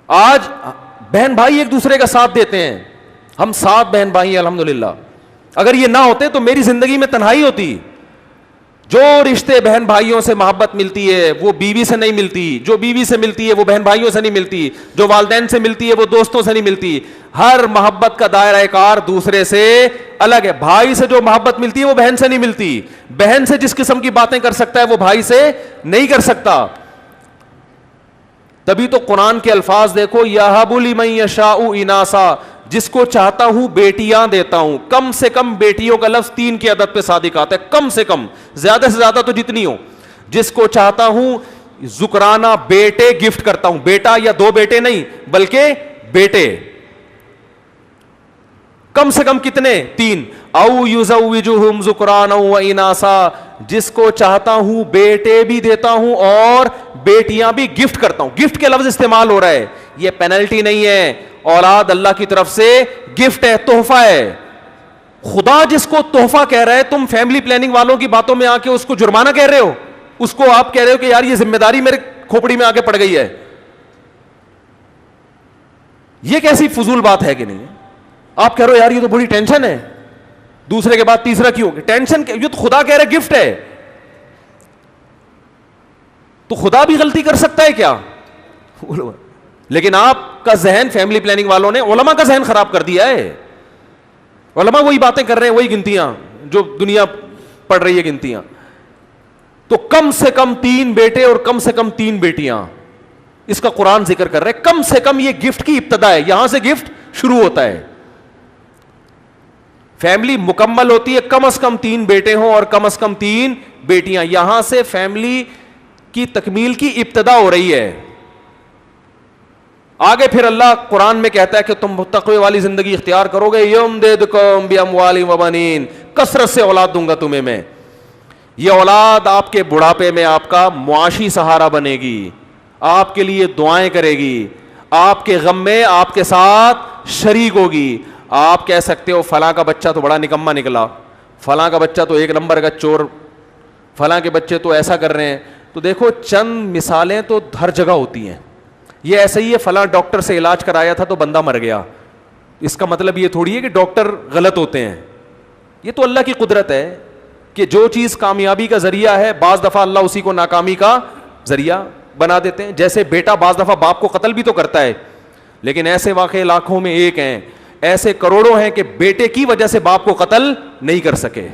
آج بہن بھائی ایک دوسرے کا ساتھ دیتے ہیں. ہم 7 بہن بھائی ہیں الحمدللہ. اگر یہ نہ ہوتے تو میری زندگی میں تنہائی ہوتی. جو رشتے بہن بھائیوں سے محبت ملتی ہے وہ بیوی سے نہیں ملتی, جو بیوی سے ملتی ہے وہ بہن بھائیوں سے نہیں ملتی, جو والدین سے ملتی ہے وہ دوستوں سے نہیں ملتی. ہر محبت کا دائرہ کار دوسرے سے الگ ہے. بھائی سے جو محبت ملتی ہے وہ بہن سے نہیں ملتی. بہن سے جس قسم کی باتیں کر سکتا ہے وہ بھائی سے نہیں کر سکتا. تبھی تو قرآن کے الفاظ دیکھو, یہب لمن یشاء اناسا, جس کو چاہتا ہوں بیٹیاں دیتا ہوں. کم سے کم بیٹیوں کا لفظ 3 کی عدد پہ صادق آتا ہے, کم سے کم, زیادہ سے زیادہ تو جتنی ہو. جس کو چاہتا ہوں ذکرانہ بیٹے گفٹ کرتا ہوں. بیٹا یا 2 بیٹے نہیں بلکہ بیٹے. کم سے کم کتنے؟ 3. او یزوجہم ذکرانا و اناسا, جس کو چاہتا ہوں بیٹے بھی دیتا ہوں اور بیٹیاں بھی گفٹ کرتا ہوں. گفٹ کے لفظ استعمال ہو رہا ہے, یہ پینلٹی نہیں ہے. اولاد اللہ کی طرف سے گفٹ ہے, تحفہ ہے. خدا جس کو تحفہ کہہ رہا ہے, تم فیملی پلاننگ والوں کی باتوں میں آ کے اس کو جرمانہ کہہ رہے ہو. اس کو آپ کہہ رہے ہو کہ یار یہ ذمہ داری میرے کھوپڑی میں آ کے پڑ گئی ہے. یہ کیسی فضول بات ہے کہ نہیں؟ آپ کہہ رہے ہو یار یہ تو بڑی ٹینشن ہے, دوسرے کے بعد تیسرا کیوں؟ ٹینشن, یہ تو خدا کہہ رہا ہے گفٹ ہے. تو خدا بھی غلطی کر سکتا ہے کیا؟ لیکن آپ کا ذہن, فیملی پلاننگ والوں نے علماء کا ذہن خراب کر دیا ہے. علماء وہی باتیں کر رہے ہیں, وہی گنتیاں جو دنیا پڑھ رہی ہے گنتیاں. تو کم سے کم 3 بیٹے اور کم سے کم 3 بیٹیاں, اس کا قرآن ذکر کر رہے. کم سے کم یہ گفٹ کی ابتدا ہے, یہاں سے گفٹ شروع ہوتا ہے. فیملی مکمل ہوتی ہے کم از کم 3 بیٹے ہوں اور کم از کم 3 بیٹیاں. یہاں سے فیملی کی تکمیل کی ابتدا ہو رہی ہے. آگے پھر اللہ قرآن میں کہتا ہے کہ تم تقوی والی زندگی اختیار کرو گے, یمددکم باموال و بنین, کثرت سے اولاد دوں گا تمہیں میں. یہ اولاد آپ کے بڑھاپے میں آپ کا معاشی سہارا بنے گی, آپ کے لیے دعائیں کرے گی, آپ کے غم میں آپ کے ساتھ شریک ہوگی. آپ کہہ سکتے ہو فلاں کا بچہ تو بڑا نکما نکلا, فلاں کا بچہ تو 1 نمبر کا چور, فلاں کے بچے تو ایسا کر رہے ہیں. تو دیکھو چند مثالیں تو ہر جگہ ہوتی ہیں. یہ ایسے ہی ہے, فلاں ڈاکٹر سے علاج کرایا تھا تو بندہ مر گیا. اس کا مطلب یہ تھوڑی ہے کہ ڈاکٹر غلط ہوتے ہیں. یہ تو اللہ کی قدرت ہے کہ جو چیز کامیابی کا ذریعہ ہے بعض دفعہ اللہ اسی کو ناکامی کا ذریعہ بنا دیتے ہیں. جیسے بیٹا بعض دفعہ باپ کو قتل بھی تو کرتا ہے, لیکن ایسے واقعے لاکھوں میں ایک ہیں, ایسے کروڑوں ہیں کہ بیٹے کی وجہ سے باپ کو قتل نہیں کر سکے.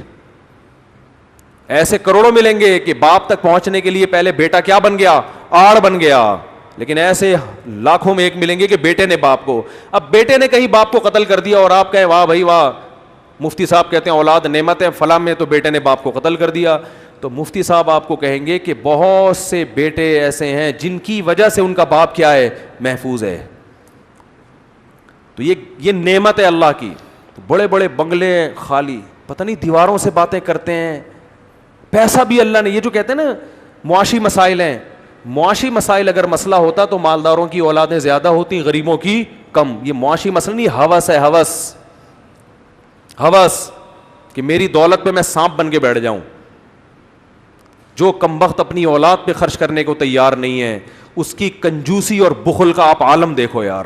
ایسے کروڑوں ملیں گے کہ باپ تک پہنچنے کے لیے پہلے بیٹا کیا بن گیا, آڑ بن گیا. لیکن ایسے لاکھوں میں ایک ملیں گے کہ بیٹے نے باپ کو, اب بیٹے نے کہیں باپ کو قتل کر دیا اور آپ کہیں واہ بھائی واہ, مفتی صاحب کہتے ہیں اولاد نعمت ہے, فلاں میں تو بیٹے نے باپ کو قتل کر دیا. تو مفتی صاحب آپ کو کہیں گے کہ بہت سے بیٹے ایسے ہیں جن کی وجہ سے ان کا باپ کیا ہے, محفوظ ہے. تو یہ نعمت ہے اللہ کی. بڑے بڑے بنگلے خالی, پتہ نہیں دیواروں سے باتیں کرتے ہیں, پیسہ بھی اللہ نے, یہ جو کہتے ہیں نا معاشی مسائل ہیں, معاشی مسائل اگر مسئلہ ہوتا تو مالداروں کی اولادیں زیادہ ہوتی, غریبوں کی کم. یہ معاشی مسئلہ نہیں, ہوس ہے, ہوس کہ میری دولت پہ میں سانپ بن کے بیٹھ جاؤں. جو کمبخت اپنی اولاد پہ خرچ کرنے کو تیار نہیں ہے, اس کی کنجوسی اور بخل کا آپ عالم دیکھو یار.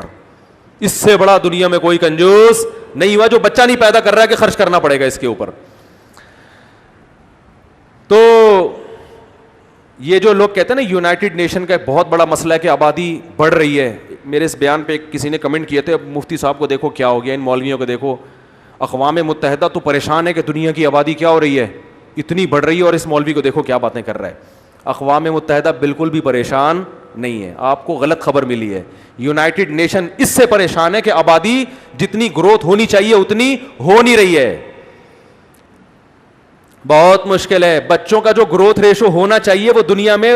اس سے بڑا دنیا میں کوئی کنجوس نہیں ہوا جو بچہ نہیں پیدا کر رہا ہے کہ خرچ کرنا پڑے گا اس کے اوپر. تو یہ جو لوگ کہتے ہیں نا یونائٹڈ نیشن کا ایک بہت بڑا مسئلہ ہے کہ آبادی بڑھ رہی ہے. میرے اس بیان پہ کسی نے کمنٹ کیے تھے, اب مفتی صاحب کو دیکھو کیا ہو گیا, ان مولویوں کو دیکھو, اقوام متحدہ تو پریشان ہے کہ دنیا کی آبادی کیا ہو رہی ہے, اتنی بڑھ رہی ہے, اور اس مولوی کو دیکھو کیا باتیں کر رہا ہے. اقوام متحدہ بالکل بھی پریشان نہیں ہے, آپ کو غلط خبر ملی ہے. یونائٹڈ نیشن اس سے پریشان ہے کہ آبادی جتنی گروتھ ہونی چاہیے اتنی ہو نہیں رہی ہے. بہت مشکل ہے. بچوں کا جو گروتھ ریشو ہونا چاہیے وہ دنیا میں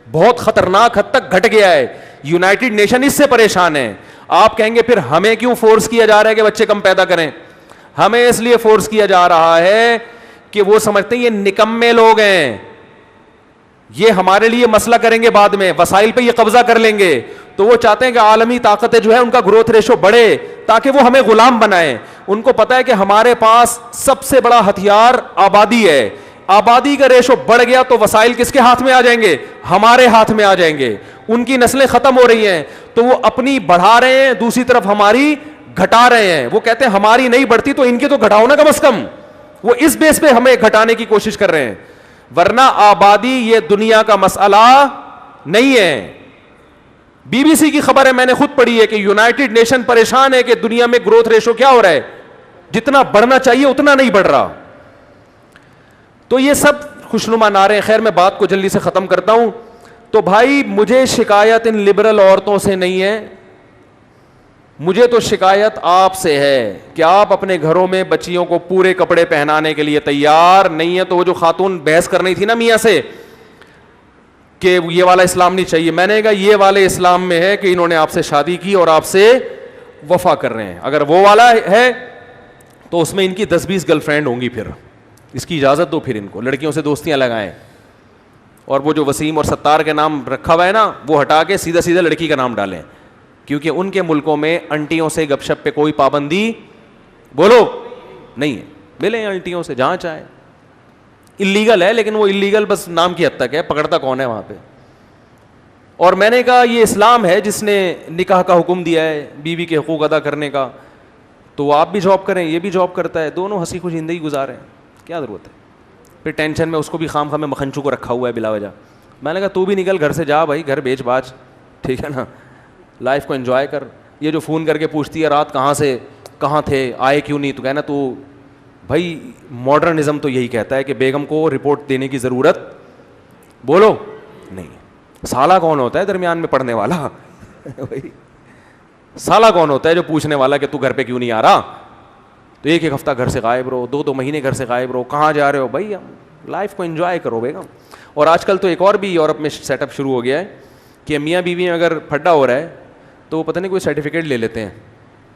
بہت خطرناک حد تک گھٹ گیا ہے. یونائٹڈ نیشن اس سے پریشان ہے. آپ کہیں گے پھر ہمیں کیوں فورس کیا جا رہا ہے کہ بچے کم پیدا کریں؟ ہمیں اس لیے فورس کیا جا رہا ہے کہ وہ سمجھتے ہیں یہ نکمے لوگ ہیں, یہ ہمارے لیے مسئلہ کریں گے بعد میں, وسائل پہ یہ قبضہ کر لیں گے. تو وہ چاہتے ہیں کہ عالمی طاقتیں جو ہے ان کا گروتھ ریشو بڑھے تاکہ وہ ہمیں غلام بنائیں. ان کو پتا ہے کہ ہمارے پاس سب سے بڑا ہتھیار آبادی ہے. آبادی کا ریشو بڑھ گیا تو وسائل کس کے ہاتھ میں آ جائیں گے؟ ہمارے ہاتھ میں آ جائیں گے. ان کی نسلیں ختم ہو رہی ہیں تو وہ اپنی بڑھا رہے ہیں, دوسری طرف ہماری گھٹا رہے ہیں. وہ کہتے ہیں ہماری نہیں بڑھتی تو ان کی تو گھٹاؤ نا کم از کم. وہ اس بیس پہ ہمیں گھٹانے کی کوشش کر رہے ہیں, ورنہ آبادی یہ دنیا کا مسئلہ نہیں ہے. بی بی سی کی خبر ہے, میں نے خود پڑھی ہے کہ یونائٹڈ نیشن پریشان ہے کہ دنیا میں گروتھ ریشو کیا ہو رہا ہے, جتنا بڑھنا چاہیے اتنا نہیں بڑھ رہا. تو یہ سب خوشنما نعرے. خیر میں بات کو جلدی سے ختم کرتا ہوں. تو بھائی مجھے شکایت ان لبرل عورتوں سے نہیں ہے, مجھے تو شکایت آپ سے ہے کہ آپ اپنے گھروں میں بچیوں کو پورے کپڑے پہنانے کے لیے تیار نہیں ہے. تو وہ جو خاتون بحث کرنی تھی نا میاں سے کہ یہ والا اسلام نہیں چاہیے, میں نے کہا یہ والے اسلام میں ہے کہ انہوں نے آپ سے شادی کی اور آپ سے وفا کر رہے ہیں. اگر وہ والا ہے تو اس میں ان کی 10-20 گرل فرینڈ ہوں گی, پھر اس کی اجازت دو, پھر ان کو لڑکیوں سے دوستیاں لگائیں, اور وہ جو وسیم اور ستار کے نام رکھا ہوا ہے نا وہ ہٹا کے سیدھا سیدھا لڑکی کا نام ڈالیں, کیونکہ ان کے ملکوں میں انٹیوں سے گپ شپ پہ کوئی پابندی بولو نہیں ہے. ملیں انٹیوں سے جہاں چاہے, اللیگل ہے لیکن وہ اللیگل بس نام کی حد تک ہے, پکڑتا کون ہے وہاں پہ. اور میں نے کہا یہ اسلام ہے جس نے نکاح کا حکم دیا ہے, بیوی کے حقوق ادا کرنے کا, تو آپ بھی جاب کریں یہ بھی جاب کرتا ہے, دونوں ہنسی خوش زندگی گزاریں, کیا ضرورت ہے پھر ٹینشن میں. اس کو بھی خام خواہ میں مکھنچو کو رکھا ہوا ہے بلا وجہ. میں نے کہا تو بھی نکل گھر سے جا بھائی, گھر بیچ باچ, ٹھیک ہے نا, لائف کو انجوائے کر. یہ جو فون کر کے پوچھتی ہے رات کہاں تھے, آئے کیوں نہیں, تو کہنا تو بھائی ماڈرنزم تو یہی کہتا ہے کہ بیگم کو رپورٹ دینے کی ضرورت بولو نہیں. سالہ کون ہوتا ہے درمیان میں پڑھنے والا سالہ کون ہوتا ہے جو پوچھنے والا کہ تو گھر پہ کیوں نہیں آ رہا. تو ایک ہفتہ گھر سے غائب رہو, 2 مہینے گھر سے غائب رہو, کہاں جا رہے ہو بھائی, لائف کو انجوائے کرو بیگم. اور آج کل تو ایک اور بھی یورپ میں سیٹ اپ شروع ہو گیا ہے کہ میاں بیوی میں اگر پھڈا ہو رہا ہے تو وہ پتہ نہیں کوئی سرٹیفکیٹ لے لیتے ہیں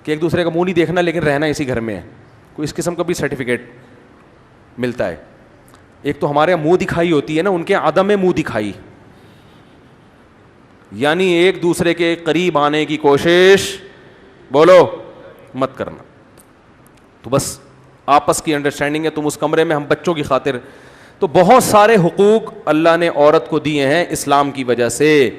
کہ ایک دوسرے کا منہ نہیں دیکھنا لیکن رہنا اسی گھر میں ہے. کوئی اس قسم کا بھی سرٹیفکیٹ ملتا ہے. ایک تو ہمارے منہ دکھائی ہوتی ہے نا, ان کے عدم منہ دکھائی, یعنی ایک دوسرے کے قریب آنے کی کوشش بولو مت کرنا. تو بس آپس کی انڈرسٹینڈنگ ہے, تم اس کمرے میں, ہم بچوں کی خاطر. تو بہت سارے حقوق اللہ نے عورت کو دیے ہیں اسلام کی وجہ سے.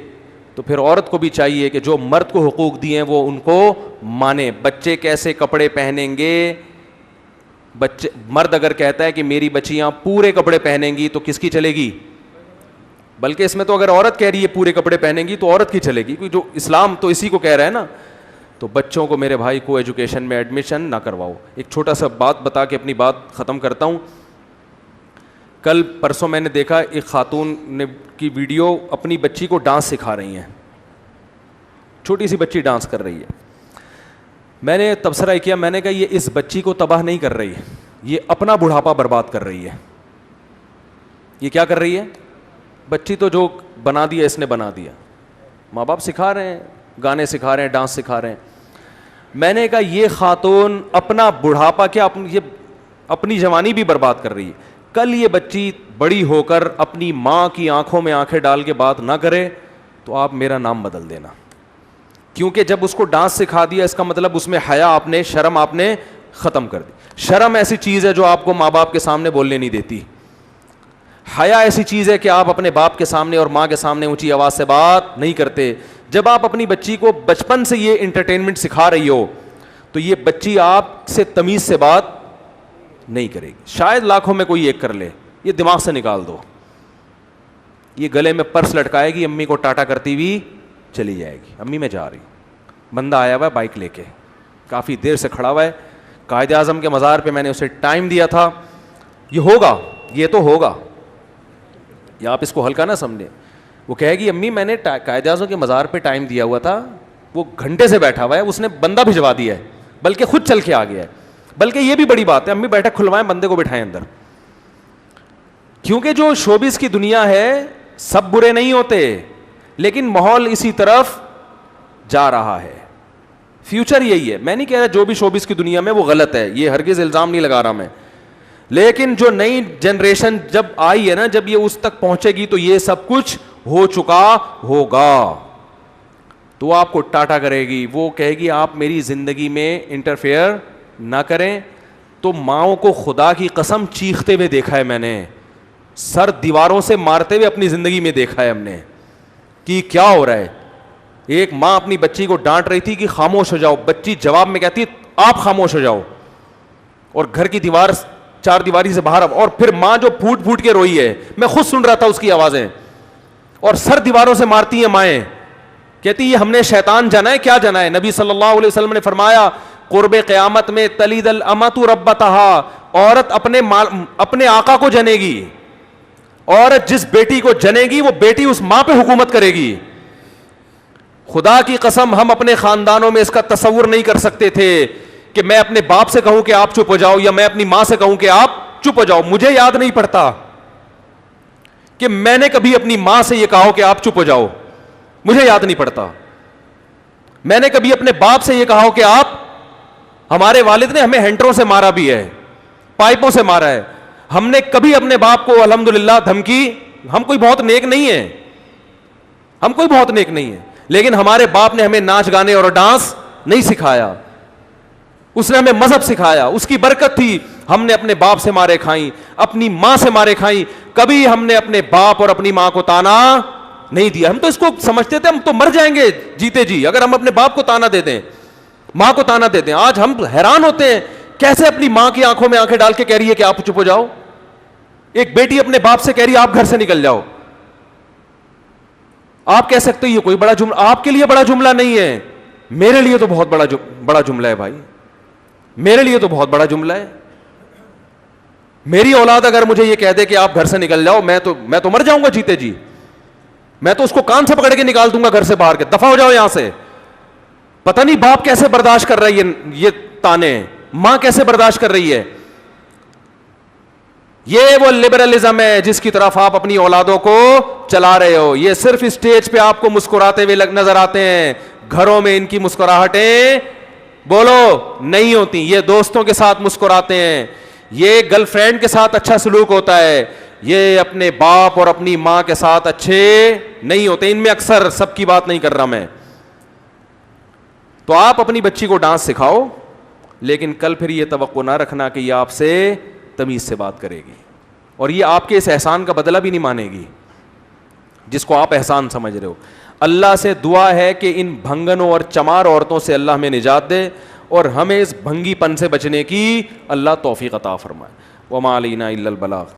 تو پھر عورت کو بھی چاہیے کہ جو مرد کو حقوق دیے ہیں وہ ان کو مانے. بچے کیسے کپڑے پہنیں گے, مرد اگر کہتا ہے کہ میری بچیاں پورے کپڑے پہنیں گی تو کس کی چلے گی, بلکہ اس میں تو اگر عورت کہہ رہی ہے پورے کپڑے پہنیں گی تو عورت کی چلے گی, کیونکہ جو اسلام تو اسی کو کہہ رہا ہے نا. تو بچوں کو میرے بھائی کو ایجوکیشن میں ایڈمیشن نہ کرواؤ. ایک چھوٹا سا بات بتا کے اپنی بات ختم کرتا ہوں. کل پرسوں میں نے دیکھا ایک خاتون نے کی ویڈیو, اپنی بچی کو ڈانس سکھا رہی ہیں, چھوٹی سی بچی ڈانس کر رہی ہے. میں نے تبصرہ کیا, میں نے کہا یہ اس بچی کو تباہ نہیں کر رہی, یہ اپنا بڑھاپا برباد کر رہی ہے. یہ کیا کر رہی ہے؟ بچی تو جو بنا دیا اس نے بنا دیا. ماں باپ سکھا رہے ہیں, گانے سکھا رہے ہیں, ڈانس سکھا رہے ہیں. میں نے کہا یہ خاتون اپنا بڑھاپا کیا یہ اپنی جوانی بھی برباد کر رہی ہے. کل یہ بچی بڑی ہو کر اپنی ماں کی آنکھوں میں آنکھیں ڈال کے بات نہ کرے تو آپ میرا نام بدل دینا, کیونکہ جب اس کو ڈانس سکھا دیا اس کا مطلب اس میں حیا آپ نے, شرم آپ نے ختم کر دی. شرم ایسی چیز ہے جو آپ کو ماں باپ کے سامنے بولنے نہیں دیتی. حیا ایسی چیز ہے کہ آپ اپنے باپ کے سامنے اور ماں کے سامنے اونچی آواز سے بات نہیں کرتے. جب آپ اپنی بچی کو بچپن سے یہ انٹرٹینمنٹ سکھا رہی ہو تو یہ بچی آپ سے تمیز سے بات نہیں کرے گی. شاید لاکھوں میں کوئی ایک کر لے, یہ دماغ سے نکال دو. یہ گلے میں پرس لٹکائے گی, امی کو ٹاٹا کرتی ہوئی چلی جائے گی, امی میں جا رہی. بندہ آیا ہوا ہے بائک لے کے, کافی دیر سے کھڑا ہوا ہے. قائد اعظم کے مزار پہ میں نے اسے ٹائم دیا تھا, یہ ہوگا, یہ تو ہوگا, یا آپ اس کو ہلکا نہ سمجھیں. وہ کہے گی امی میں نے قائد اعظم کے مزار پہ ٹائم دیا ہوا تھا, وہ گھنٹے سے بیٹھا ہوا ہے, اس نے بندہ بھجوا دیا ہے, بلکہ خود چل کے آ گیا ہے. بلکہ یہ بھی بڑی بات ہے, امی بیٹھک کھلوائیں, بندے کو بٹھائیں اندر. کیونکہ جو شوبز کی دنیا ہے سب برے نہیں ہوتے, لیکن ماحول اسی طرف جا رہا ہے. فیوچر یہی ہے. میں نہیں کہہ رہا جو بھی شوبز کی دنیا میں وہ غلط ہے, یہ ہرگز الزام نہیں لگا رہا میں, لیکن جو نئی جنریشن جب آئی ہے نا, جب یہ اس تک پہنچے گی تو یہ سب کچھ ہو چکا ہوگا. تو آپ کو ٹاٹا کرے گی, وہ کہے گی آپ میری زندگی میں انٹرفیئر نہ کریں. تو ماؤں کو خدا کی قسم چیختے ہوئے دیکھا ہے میں نے, سر دیواروں سے مارتے ہوئے اپنی زندگی میں دیکھا ہے ہم نے کہ کیا ہو رہا ہے. ایک ماں اپنی بچی کو ڈانٹ رہی تھی کہ خاموش ہو جاؤ, بچی جواب میں کہتی آپ خاموش ہو جاؤ, اور گھر کی دیوار چار دیواری سے باہر, اور پھر ماں جو پھوٹ پھوٹ کے روئی ہے, میں خود سن رہا تھا اس کی آوازیں, اور سر دیواروں سے مارتی ہیں مائیں, کہتی یہ ہم نے شیطان جنا ہے, کیا جنا ہے. نبی صلی اللہ علیہ وسلم نے فرمایا قرب قیامت میں تلید الامۃ ربتہا, عورت اپنے آقا کو جنے گی. عورت جس بیٹی کو جنے گی وہ بیٹی اس ماں پہ حکومت کرے گی. خدا کی قسم ہم اپنے خاندانوں میں اس کا تصور نہیں کر سکتے تھے کہ میں اپنے باپ سے کہوں کہ آپ چپ ہو جاؤ, یا میں اپنی ماں سے کہوں کہ آپ چپ ہو جاؤ. مجھے یاد نہیں پڑتا کہ میں نے کبھی اپنی ماں سے یہ کہا کہ آپ چپ ہو جاؤ, مجھے یاد نہیں پڑتا. میں نے کبھی اپنے باپ سے یہ کہا کہ آپ, ہمارے والد نے ہمیں ہینٹروں سے مارا بھی ہے, پائپوں سے مارا ہے, ہم نے کبھی اپنے باپ کو الحمدللہ دھمکی, ہم کوئی بہت نیک نہیں ہے, ہم کوئی بہت نیک نہیں ہے, لیکن ہمارے باپ نے ہمیں ناچ گانے اور ڈانس نہیں سکھایا, اس نے ہمیں مذہب سکھایا, اس کی برکت تھی. ہم نے اپنے باپ سے مارے کھائیں, اپنی ماں سے مارے کھائیں, کبھی ہم نے اپنے باپ اور اپنی ماں کو تانا نہیں دیا. ہم تو اس کو سمجھتے تھے ہم تو مر جائیں گے جیتے جی اگر ہم اپنے باپ کو تانا دے دیں, ماں کو تانا دے دیں. آج ہم حیران ہوتے ہیں کیسے اپنی ماں کی آنکھوں میں آنکھیں ڈال کے کہہ رہی ہے کہ آپ چپ ہو جاؤ. ایک بیٹی اپنے باپ سے کہہ رہی ہے آپ گھر سے نکل جاؤ. آپ کہہ سکتے یہ کوئی بڑا جملہ, آپ کے لیے بڑا جملہ نہیں ہے, میرے لیے تو بہت بڑا جملہ ہے بھائی, میرے لیے تو بہت بڑا جملہ ہے. میری اولاد اگر مجھے یہ کہہ دے کہ آپ گھر سے نکل جاؤ, میں تو مر جاؤں گا جیتے جی. میں تو اس کو کان سے پکڑ کے نکال دوں گا گھر سے باہر کے, دفع ہو جاؤ یہاں سے. پتہ نہیں باپ کیسے برداشت کر رہی ہے یہ تانے, ماں کیسے برداشت کر رہی ہے. یہ وہ لبرلزم ہے جس کی طرف آپ اپنی اولادوں کو چلا رہے ہو. یہ صرف اسٹیج پہ آپ کو مسکراتے ہوئے نظر آتے ہیں, گھروں میں ان کی مسکراہٹیں بولو نہیں ہوتی. یہ دوستوں کے ساتھ مسکراتے ہیں, یہ گرل فرینڈ کے ساتھ اچھا سلوک ہوتا ہے, یہ اپنے باپ اور اپنی ماں کے ساتھ اچھے نہیں ہوتے. ان میں اکثر, سب کی بات نہیں کر رہا میں. تو آپ اپنی بچی کو ڈانس سکھاؤ, لیکن کل پھر یہ توقع نہ رکھنا کہ یہ آپ سے تمیز سے بات کرے گی, اور یہ آپ کے اس احسان کا بدلہ بھی نہیں مانے گی جس کو آپ احسان سمجھ رہے ہو. اللہ سے دعا ہے کہ ان بھنگنوں اور چمار عورتوں سے اللہ ہمیں نجات دے, اور ہمیں اس بھنگی پن سے بچنے کی اللہ توفیق عطا فرمائے. وما علینا الا البلاغ.